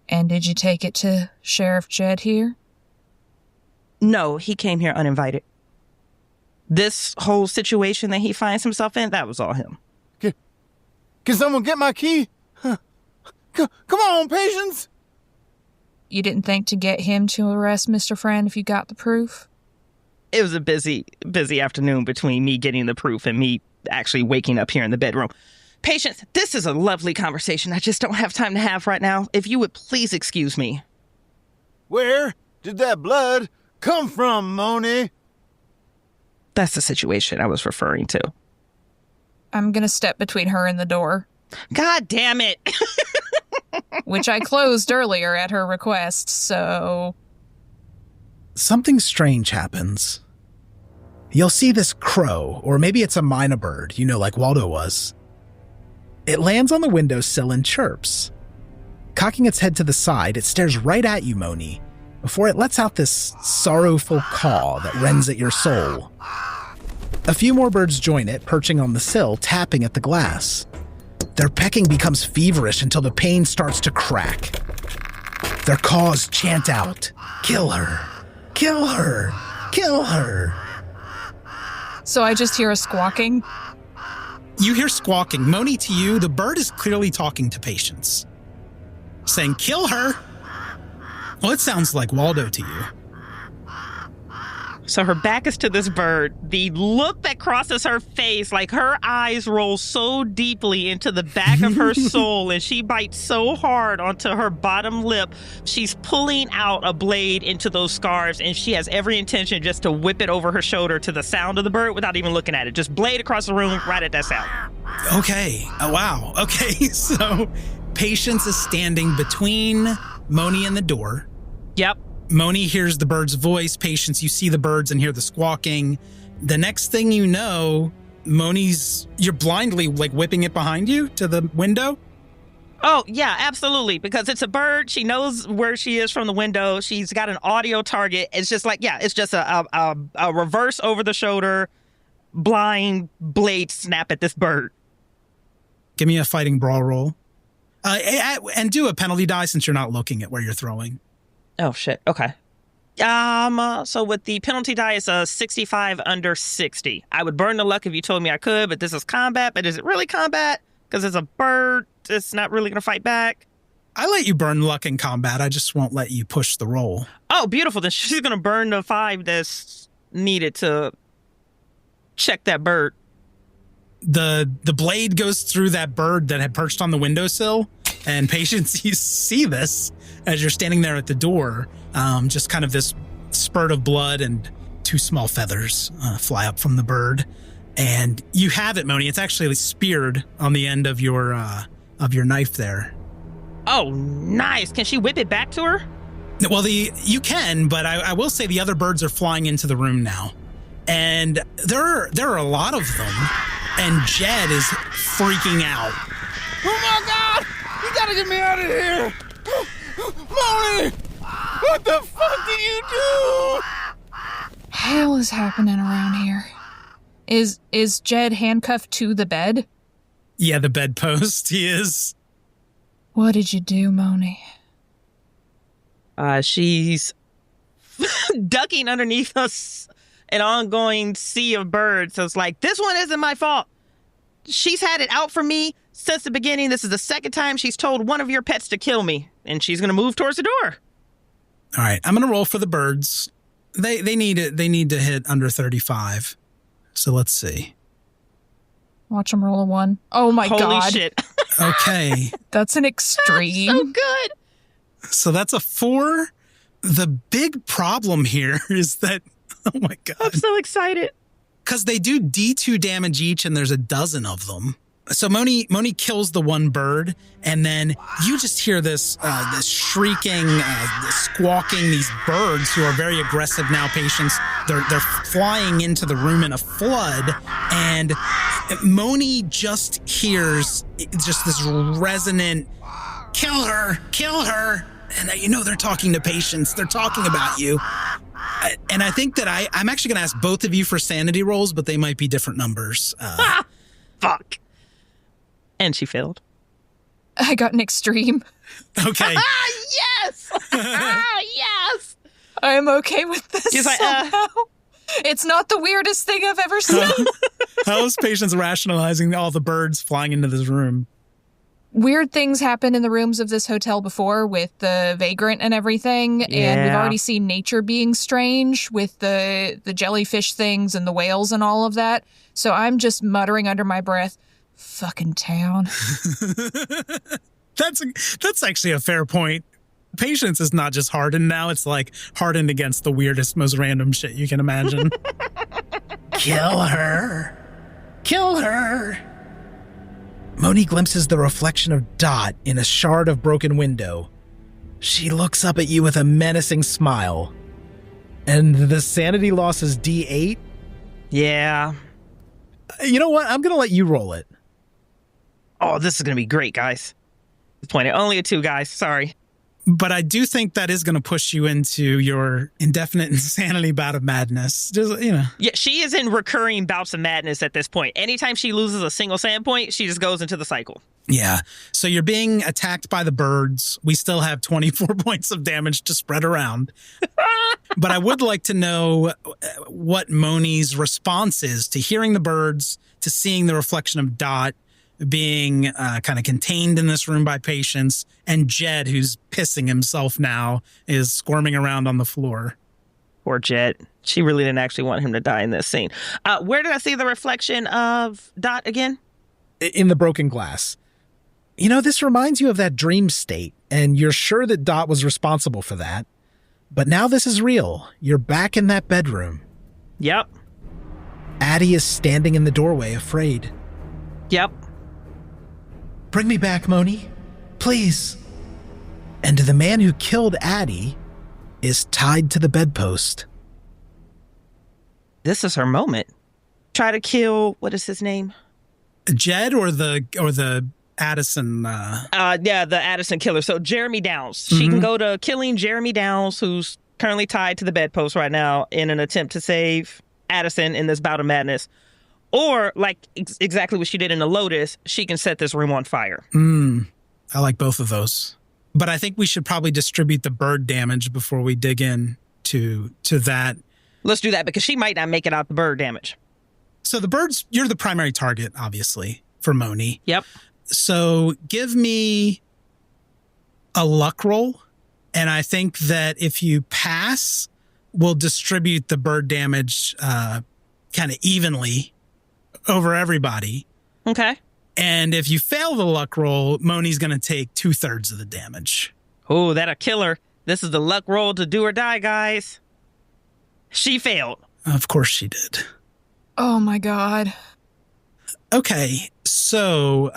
And did you take it to Sheriff Jed here? No, he came here uninvited. This whole situation that he finds himself in, that was all him. Can someone get my key? Come on, Patience! You didn't think to get him to arrest Mr. Friend if you got the proof? It was a busy afternoon between me getting the proof and me actually waking up here in the bedroom. Patience, this is a lovely conversation I just don't have time to have right now. If you would please excuse me. Where did that blood come from, Moni? That's the situation I was referring to. I'm gonna step between her and the door. God damn it! Which I closed earlier at her request, so... Something strange happens. You'll see this crow, or maybe it's a mynah bird, like Waldo was. It lands on the windowsill and chirps. Cocking its head to the side, it stares right at you, Moni, before it lets out this sorrowful caw that rends at your soul. A few more birds join it, perching on the sill, tapping at the glass. Their pecking becomes feverish until the pane starts to crack. Their caws chant out, "Kill her! Kill her! Kill her!" So I just hear a squawking. You hear squawking. Moni, to you, the bird is clearly talking to Patience, saying, "Kill her!" Well, it sounds like Waldo to you. So her back is to this bird. The look that crosses her face, like her eyes roll so deeply into the back of her soul, and she bites so hard onto her bottom lip, she's pulling out a blade into those scars, and she has every intention just to whip it over her shoulder to the sound of the bird without even looking at it. Just blade across the room right at that sound. Okay. Oh, wow. Okay, so Patience is standing between Moni and the door. Yep. Moni hears the bird's voice. Patience, you see the birds and hear the squawking. The next thing you know, you're blindly whipping it behind you to the window. Oh, yeah, absolutely. Because it's a bird. She knows where she is from the window. She's got an audio target. It's just it's just a reverse over the shoulder, blind blade snap at this bird. Give me a fighting brawl roll. And do a penalty die since you're not looking at where you're throwing. Oh, shit. Okay. So with the penalty die, it's a 65 under 60. I would burn the luck if you told me I could, but this is combat. But is it really combat? Because it's a bird. It's not really going to fight back. I let you burn luck in combat. I just won't let you push the roll. Oh, beautiful. Then she's going to burn the 5 that's needed to check that bird. The blade goes through that bird that had perched on the windowsill. And Patience, you see this as you're standing there at the door. Just kind of this spurt of blood and 2 small feathers fly up from the bird. And you have it, Moni. It's actually speared on the end of your knife there. Oh, nice. Can she whip it back to her? Well, you can, but I will say the other birds are flying into the room now. And there are a lot of them. And Jed is freaking out. Oh my God! You gotta get me out of here! Moni! What the fuck did you do? Hell is happening around here. Is Jed handcuffed to the bed? Yeah, the bedpost, he is. What did you do, Moni? She's ducking underneath an ongoing sea of birds. So it's like, this one isn't my fault. She's had it out for me since the beginning. This is the second time she's told one of your pets to kill me, and she's going to move towards the door. All right, I'm going to roll for the birds. They need it. They need to hit under 35. So let's see. Watch them roll a 1. Oh my God. Holy shit. Okay. That's an extreme. So good. So that's a 4. The big problem here is that, oh my God. I'm so excited. Because they do D2 damage each, and there's a dozen of them. So Moni kills the one bird, and then you just hear this shrieking, this squawking. These birds who are very aggressive now, Patience. They're flying into the room in a flood, and Moni just hears just this resonant, "Kill her, kill her," and they're talking to Patience. They're talking about you. And I think that I'm actually going to ask both of you for sanity rolls, but they might be different numbers. Fuck. And she failed. I got an extreme. Okay. Yes! Yes! I'm okay with this somehow. It's not the weirdest thing I've ever seen. How's Patience rationalizing all the birds flying into this room? Weird things happen in the rooms of this hotel before with the vagrant and everything. Yeah. And we've already seen nature being strange with the jellyfish things and the whales and all of that. So I'm just muttering under my breath, fucking town. That's actually a fair point. Patience is not just hardened now. It's like hardened against the weirdest, most random shit you can imagine. Kill her. Kill her. Moni glimpses the reflection of Dot in a shard of broken window. She looks up at you with a menacing smile. And the sanity loss is D8? Yeah. You know what? I'm going to let you roll it. Oh, this is going to be great, guys. It's 20. Only a 2, guys. Sorry. But I do think that is going to push you into your indefinite insanity bout of madness. Just, Yeah, she is in recurring bouts of madness at this point. Anytime she loses a single sand point, she just goes into the cycle. Yeah. So you're being attacked by the birds. We still have 24 points of damage to spread around. But I would like to know what Moni's response is to hearing the birds, to seeing the reflection of Dot being kind of contained in this room by Patience, and Jed, who's pissing himself now, is squirming around on the floor. Poor Jed. She really didn't actually want him to die in this scene. Where did I see the reflection of Dot again? In the broken glass. This reminds you of that dream state, and you're sure that Dot was responsible for that. But now this is real. You're back in that bedroom. Yep. Addie is standing in the doorway, afraid. Yep. Bring me back, Moni. Please. And the man who killed Addie is tied to the bedpost. This is her moment. Try to kill, what is his name? Jed or the Addison? Yeah, the Addison killer. So Jeremy Downs. She can go to killing Jeremy Downs, who's currently tied to the bedpost right now in an attempt to save Addison in this bout of madness. Or, like exactly what she did in the Lotus, she can set this room on fire. I like both of those. But I think we should probably distribute the bird damage before we dig in to that. Let's do that, because she might not make it out the bird damage. So the birds, you're the primary target, obviously, for Moni. Yep. So give me a luck roll. And I think that if you pass, we'll distribute the bird damage kind of evenly over everybody. Okay. And if you fail the luck roll, Moni's going to take 2/3 of the damage. Oh, that a killer. This is the luck roll to do or die, guys. She failed. Of course she did. Oh my god. Okay, so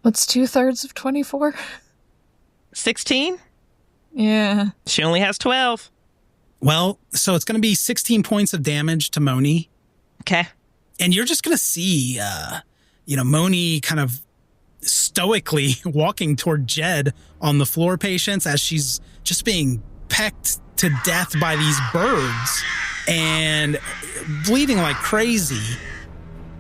what's 2/3 of 24? 16? Yeah. She only has 12. Well, so it's going to be 16 points of damage to Moni. Okay. And you're just going to see, Moni kind of stoically walking toward Jed on the floor, Patience, as she's just being pecked to death by these birds and bleeding like crazy.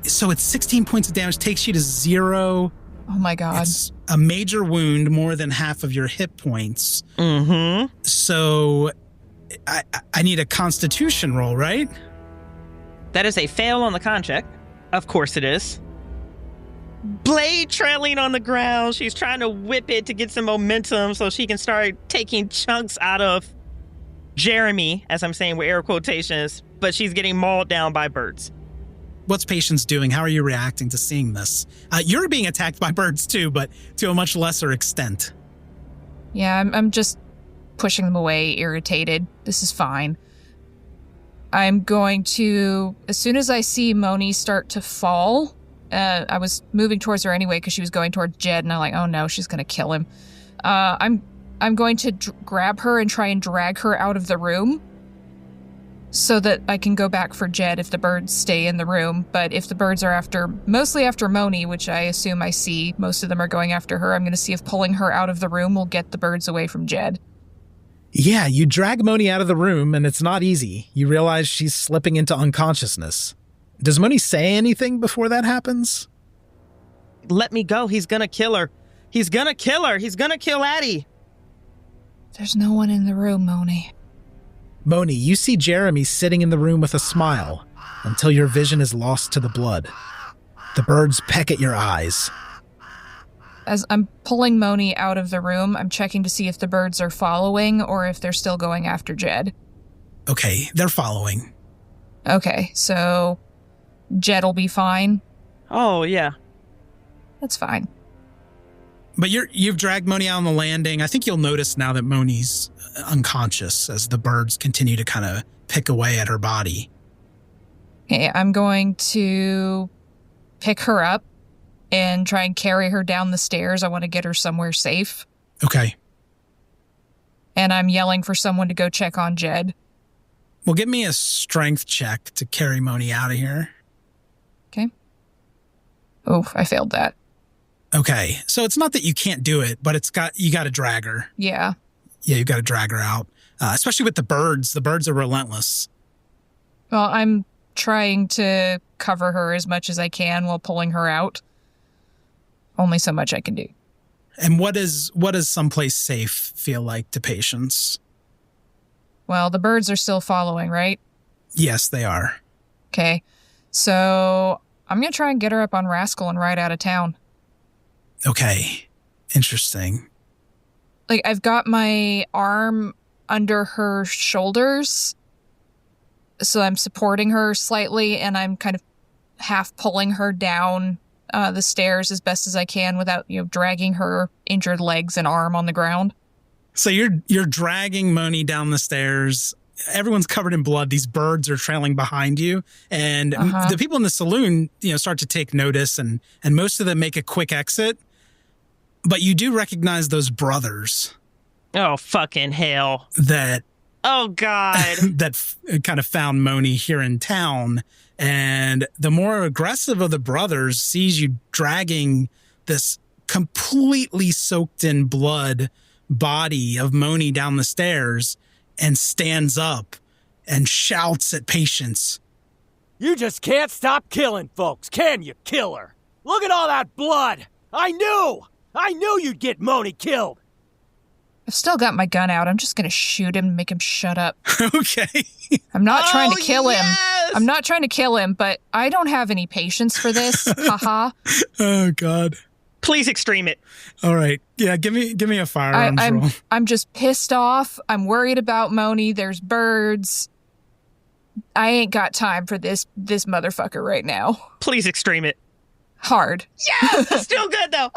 So it's 16 points of damage, takes you to 0. Oh my god. It's a major wound, more than half of your hit points. Mm-hmm. So I need a constitution roll, right? That is a fail on the con check. Of course it is. Blade trailing on the ground. She's trying to whip it to get some momentum so she can start taking chunks out of Jeremy, as I'm saying with air quotations, but she's getting mauled down by birds. What's Patience doing? How are you reacting to seeing this? You're being attacked by birds too, but to a much lesser extent. Yeah, I'm just pushing them away, irritated. This is fine. I'm going to, as soon as I see Moni start to fall, I was moving towards her anyway because she was going towards Jed, and I'm like, oh no, she's going to kill him. I'm going to grab her and try and drag her out of the room so that I can go back for Jed if the birds stay in the room. But if the birds are mostly after Moni, which I assume I see, most of them are going after her, I'm going to see if pulling her out of the room will get the birds away from Jed. Yeah, you drag Moni out of the room, and it's not easy. You realize she's slipping into unconsciousness. Does Moni say anything before that happens? Let me go. He's gonna kill her. He's gonna kill her. He's gonna kill Addie. There's no one in the room, Moni. Moni, you see Jeremy sitting in the room with a smile until your vision is lost to the blood. The birds peck at your eyes. As I'm pulling Moni out of the room, I'm checking to see if the birds are following or if they're still going after Jed. Okay, they're following. Okay, so Jed will be fine. Oh, yeah. That's fine. But you've dragged Moni out on the landing. I think you'll notice now that Moni's unconscious as the birds continue to kind of pick away at her body. Okay, I'm going to pick her up and try and carry her down the stairs. I want to get her somewhere safe. Okay. And I'm yelling for someone to go check on Jed. Well, give me a strength check to carry Moni out of here. Okay. Oh, I failed that. Okay, so it's not that you can't do it, but you got to drag her. Yeah. Yeah, you got to drag her out, especially with the birds. The birds are relentless. Well, I'm trying to cover her as much as I can while pulling her out. Only so much I can do. And what does someplace safe feel like to Patience? Well, the birds are still following, right? Yes, they are. Okay. So I'm going to try and get her up on Rascal and ride out of town. Okay. Interesting. Like, I've got my arm under her shoulders, so I'm supporting her slightly, and I'm kind of half pulling her down the stairs as best as I can without, dragging her injured legs and arm on the ground. So you're dragging Moni down the stairs. Everyone's covered in blood. These birds are trailing behind you, and the people in the saloon, start to take notice, and most of them make a quick exit. But you do recognize those brothers. Oh, fucking hell. Oh, God. that kind of found Moni here in town. And the more aggressive of the brothers sees you dragging this completely soaked in blood body of Moni down the stairs and stands up and shouts at Patience. You just can't stop killing folks, can you, killer? Look at all that blood. I knew you'd get Moni killed. I've still got my gun out. I'm just going to shoot him and make him shut up. Okay. I'm not trying to kill him. I'm not trying to kill him, but I don't have any patience for this. Haha. Oh, God. Please extreme it. All right. Yeah, give me a firearms roll. I'm just pissed off. I'm worried about Moni. There's birds. I ain't got time for this motherfucker right now. Please extreme it. Hard. Yeah, still good though.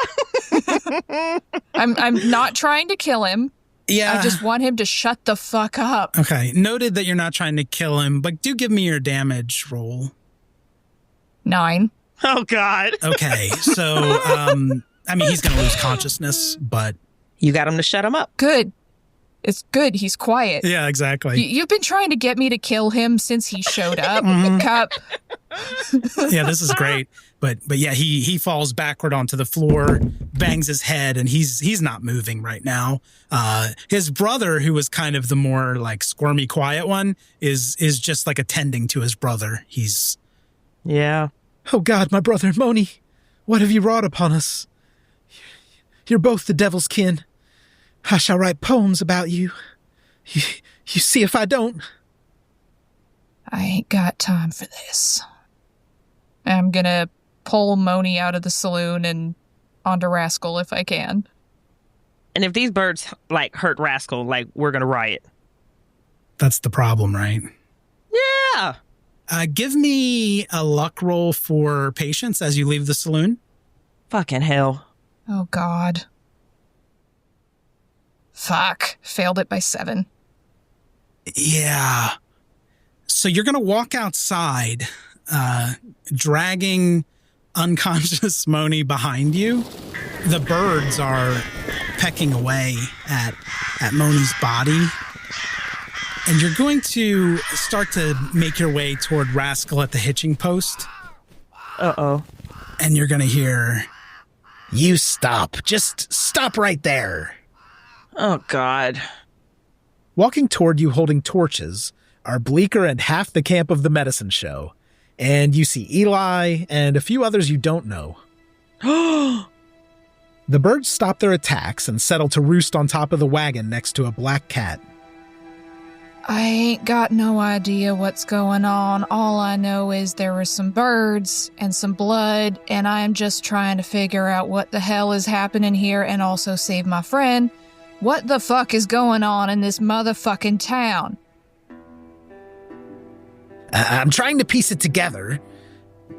I'm not trying to kill him. Yeah. I just want him to shut the fuck up. Okay. Noted that you're not trying to kill him, but do give me your damage roll. 9. Oh, God. Okay. So, he's going to lose consciousness, but... You got him to shut him up. Good. It's good. He's quiet. Yeah, exactly. You've been trying to get me to kill him since he showed up. Cup. Yeah, this is great. But yeah, he falls backward onto the floor, bangs his head, and he's not moving right now. His brother, who was kind of the more like squirmy, quiet one, is just like attending to his brother. Yeah. Oh God, my brother, Moni, what have you wrought upon us? You're both the devil's kin. I shall write poems about you. You see if I don't. I ain't got time for this. I'm gonna pull Moni out of the saloon and onto Rascal if I can. And if these birds hurt Rascal, we're gonna riot. That's the problem, right? Yeah. Give me a luck roll for Patience as you leave the saloon. Fucking hell. Oh, God. Fuck. Failed it by 7. Yeah. So you're going to walk outside, dragging unconscious Moni behind you. The birds are pecking away at Moni's body. And you're going to start to make your way toward Rascal at the hitching post. Uh-oh. And you're going to hear, "You stop. Just stop right there." Oh, God. Walking toward you holding torches are Bleeker and half the camp of the medicine show. And you see Eli and a few others you don't know. The birds stop their attacks and settle to roost on top of the wagon next to a black cat. I ain't got no idea what's going on. All I know is there were some birds and some blood, and I'm just trying to figure out what the hell is happening here and also save my friend. What the fuck is going on in this motherfucking town? I'm trying to piece it together.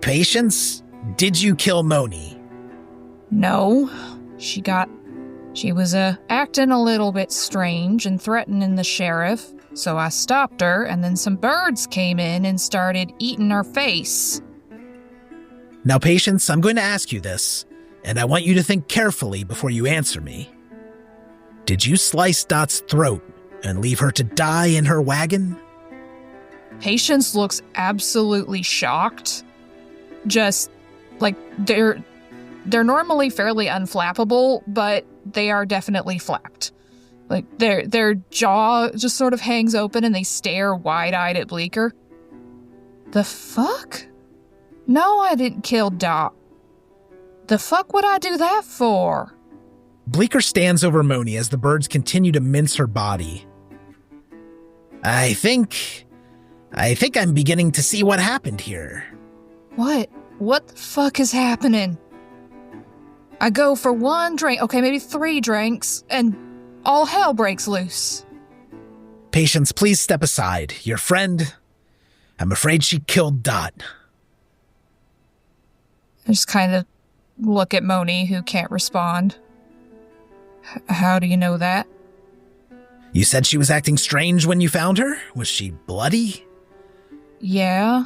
Patience, did you kill Moni? No. She was acting a little bit strange and threatening the sheriff. So I stopped her, and then some birds came in and started eating her face. Now, Patience, I'm going to ask you this, and I want you to think carefully before you answer me. Did you slice Dot's throat and leave her to die in her wagon? Patience looks absolutely shocked. Just, like, they're normally fairly unflappable, but they are definitely flapped. Like, their jaw just sort of hangs open and they stare wide-eyed at Bleeker. The fuck? No, I didn't kill Dot. The fuck would I do that for? Bleeker stands over Moni as the birds continue to mince her body. I think I'm beginning to see what happened here. What? What the fuck is happening? I go for one drink, okay, maybe 3 drinks, and all hell breaks loose. Patience, please step aside. Your friend, I'm afraid she killed Dot. I just kind of look at Moni, who can't respond. How do you know that? You said she was acting strange when you found her? Was she bloody? Yeah.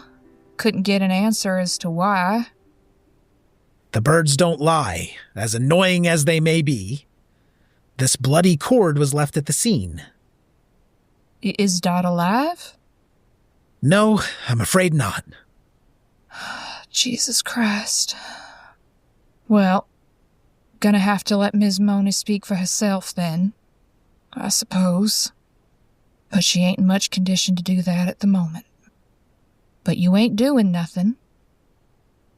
Couldn't get an answer as to why. The birds don't lie, as annoying as they may be. This bloody cord was left at the scene. Is Dot alive? No, I'm afraid not. Jesus Christ. Well, gonna have to let Ms. Moni speak for herself then, I suppose. But she ain't in much condition to do that at the moment. But you ain't doing nothing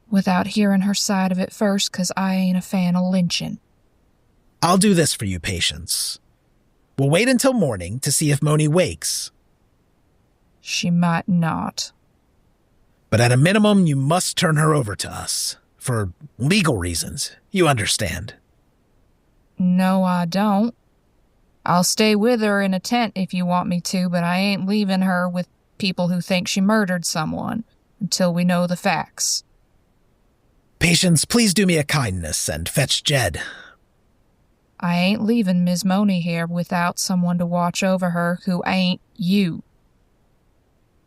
without hearing her side of it first, 'cause I ain't a fan of lynching. I'll do this for you, Patience. We'll wait until morning to see if Moni wakes. She might not. But at a minimum, you must turn her over to us. For legal reasons, you understand. No, I don't. I'll stay with her in a tent if you want me to, but I ain't leaving her with people who think she murdered someone until we know the facts. Patience, please do me a kindness and fetch Jed. I ain't leaving Ms. Moni here without someone to watch over her who ain't you.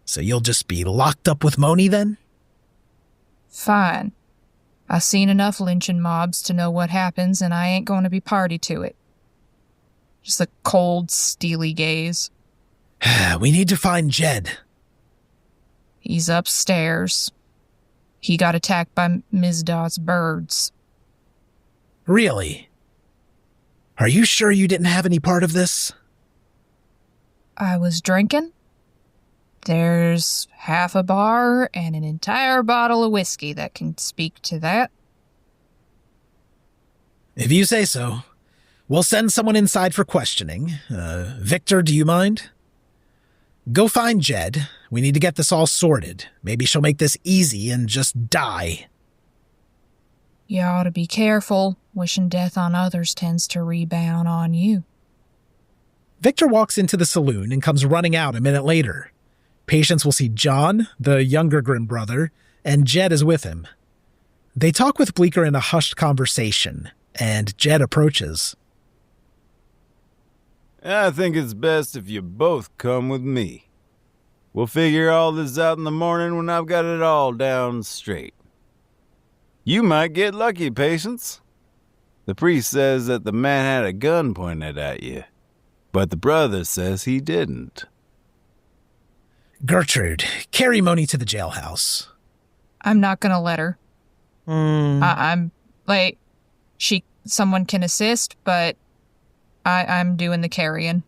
So you'll just be locked up with Moni then? Fine. I've seen enough lynching mobs to know what happens, and I ain't going to be party to it. Just a cold, steely gaze. We need to find Jed. He's upstairs. He got attacked by Ms. Dot's birds. Really? Are you sure you didn't have any part of this? I was drinking. There's half a bar and an entire bottle of whiskey that can speak to that. If you say so. We'll send someone inside for questioning. Victor, do you mind? Go find Jed. We need to get this all sorted. Maybe she'll make this easy and just die. You ought to be careful. Wishing death on others tends to rebound on you. Victor walks into the saloon and comes running out a minute later. Patience will see John, the younger Grimm brother, and Jed is with him. They talk with Bleeker in a hushed conversation, and Jed approaches. I think it's best if you both come with me. We'll figure all this out in the morning when I've got it all down straight. You might get lucky, Patience. The priest says that the man had a gun pointed at you, but the brother says he didn't. Gertrude, carry Moni to the jailhouse. I'm not gonna let her. I'm like, someone can assist, but I'm doing the carrying.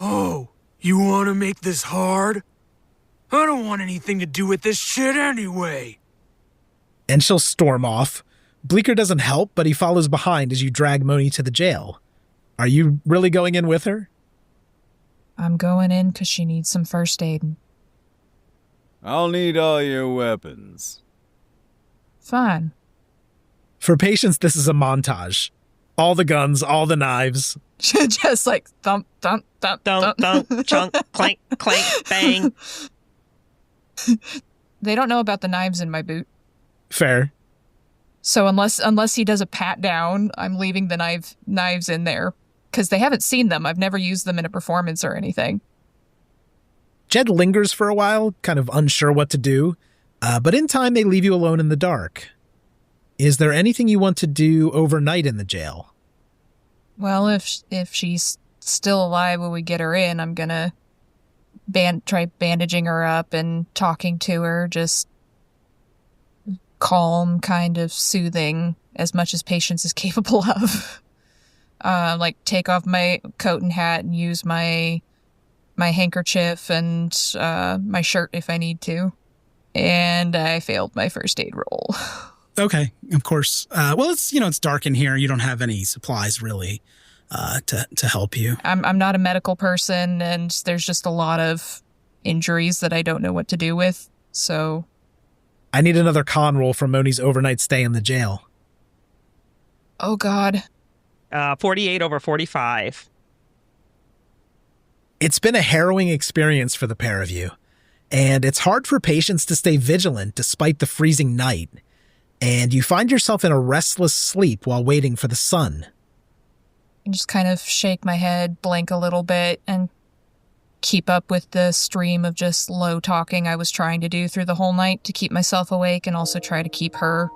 Oh, you want to make this hard? I don't want anything to do with this shit anyway. And she'll storm off. Bleeker doesn't help, but he follows behind as you drag Moni to the jail. Are you really going in with her? I'm going in because she needs some first aid. I'll need all your weapons. Fine. For Patience, this is a montage. All the guns, all the knives. Just like thump, thump, thump, thump, thump, chunk, clank, clank, bang. They don't know about the knives in my boot. Fair. So unless he does a pat down, I'm leaving the knives in there. Because they haven't seen them. I've never used them in a performance or anything. Jed lingers for a while, kind of unsure what to do. But in time, they leave you alone in the dark. Is there anything you want to do overnight in the jail? Well, if she's still alive when we get her in, I'm gonna try bandaging her up and talking to her, just calm, kind of soothing, as much as Patience is capable of. Like, take off my coat and hat and use my handkerchief and my shirt if I need to. And I failed my first aid roll. Okay, of course. Well, it's dark in here. You don't have any supplies really to help you. I'm not a medical person, and there's just a lot of injuries that I don't know what to do with. So I need another con roll for Moni's overnight stay in the jail. Oh God. 48 over 45. It's been a harrowing experience for the pair of you, and it's hard for Patience to stay vigilant despite the freezing night, and you find yourself in a restless sleep while waiting for the sun. I just kind of shake my head, blink a little bit, and keep up with the stream of just low talking I was trying to do through the whole night to keep myself awake and also try to keep her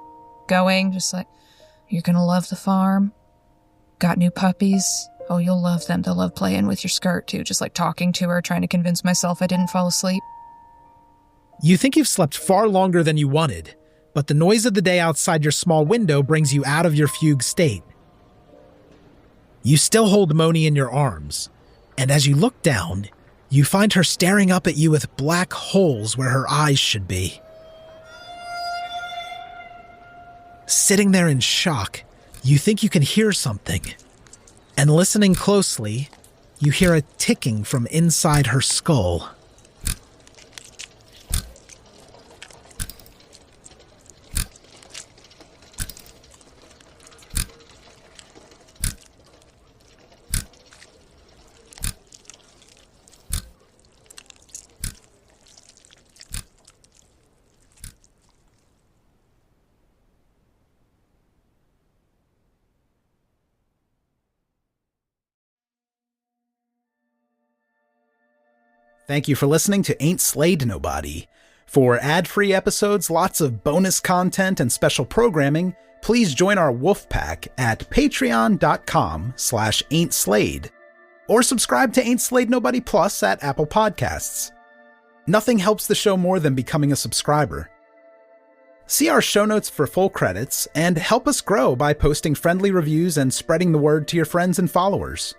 going. Just like, you're gonna love the farm. Got new puppies. Oh, you'll love them. They'll love playing with your skirt, too. Just like talking to her, trying to convince myself I didn't fall asleep. You think you've slept far longer than you wanted, but the noise of the day outside your small window brings you out of your fugue state. You still hold Moni in your arms, and as you look down, you find her staring up at you with black holes where her eyes should be. Sitting there in shock, you think you can hear something. And listening closely, you hear a ticking from inside her skull. Thank you for listening to Ain't Slayed Nobody. For ad-free episodes, lots of bonus content, and special programming, please join our wolf pack at patreon.com/ain'tslayed, or subscribe to Ain't Slayed Nobody Plus at Apple Podcasts. Nothing helps the show more than becoming a subscriber. See our show notes for full credits, and help us grow by posting friendly reviews and spreading the word to your friends and followers.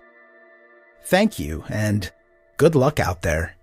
Thank you, and good luck out there.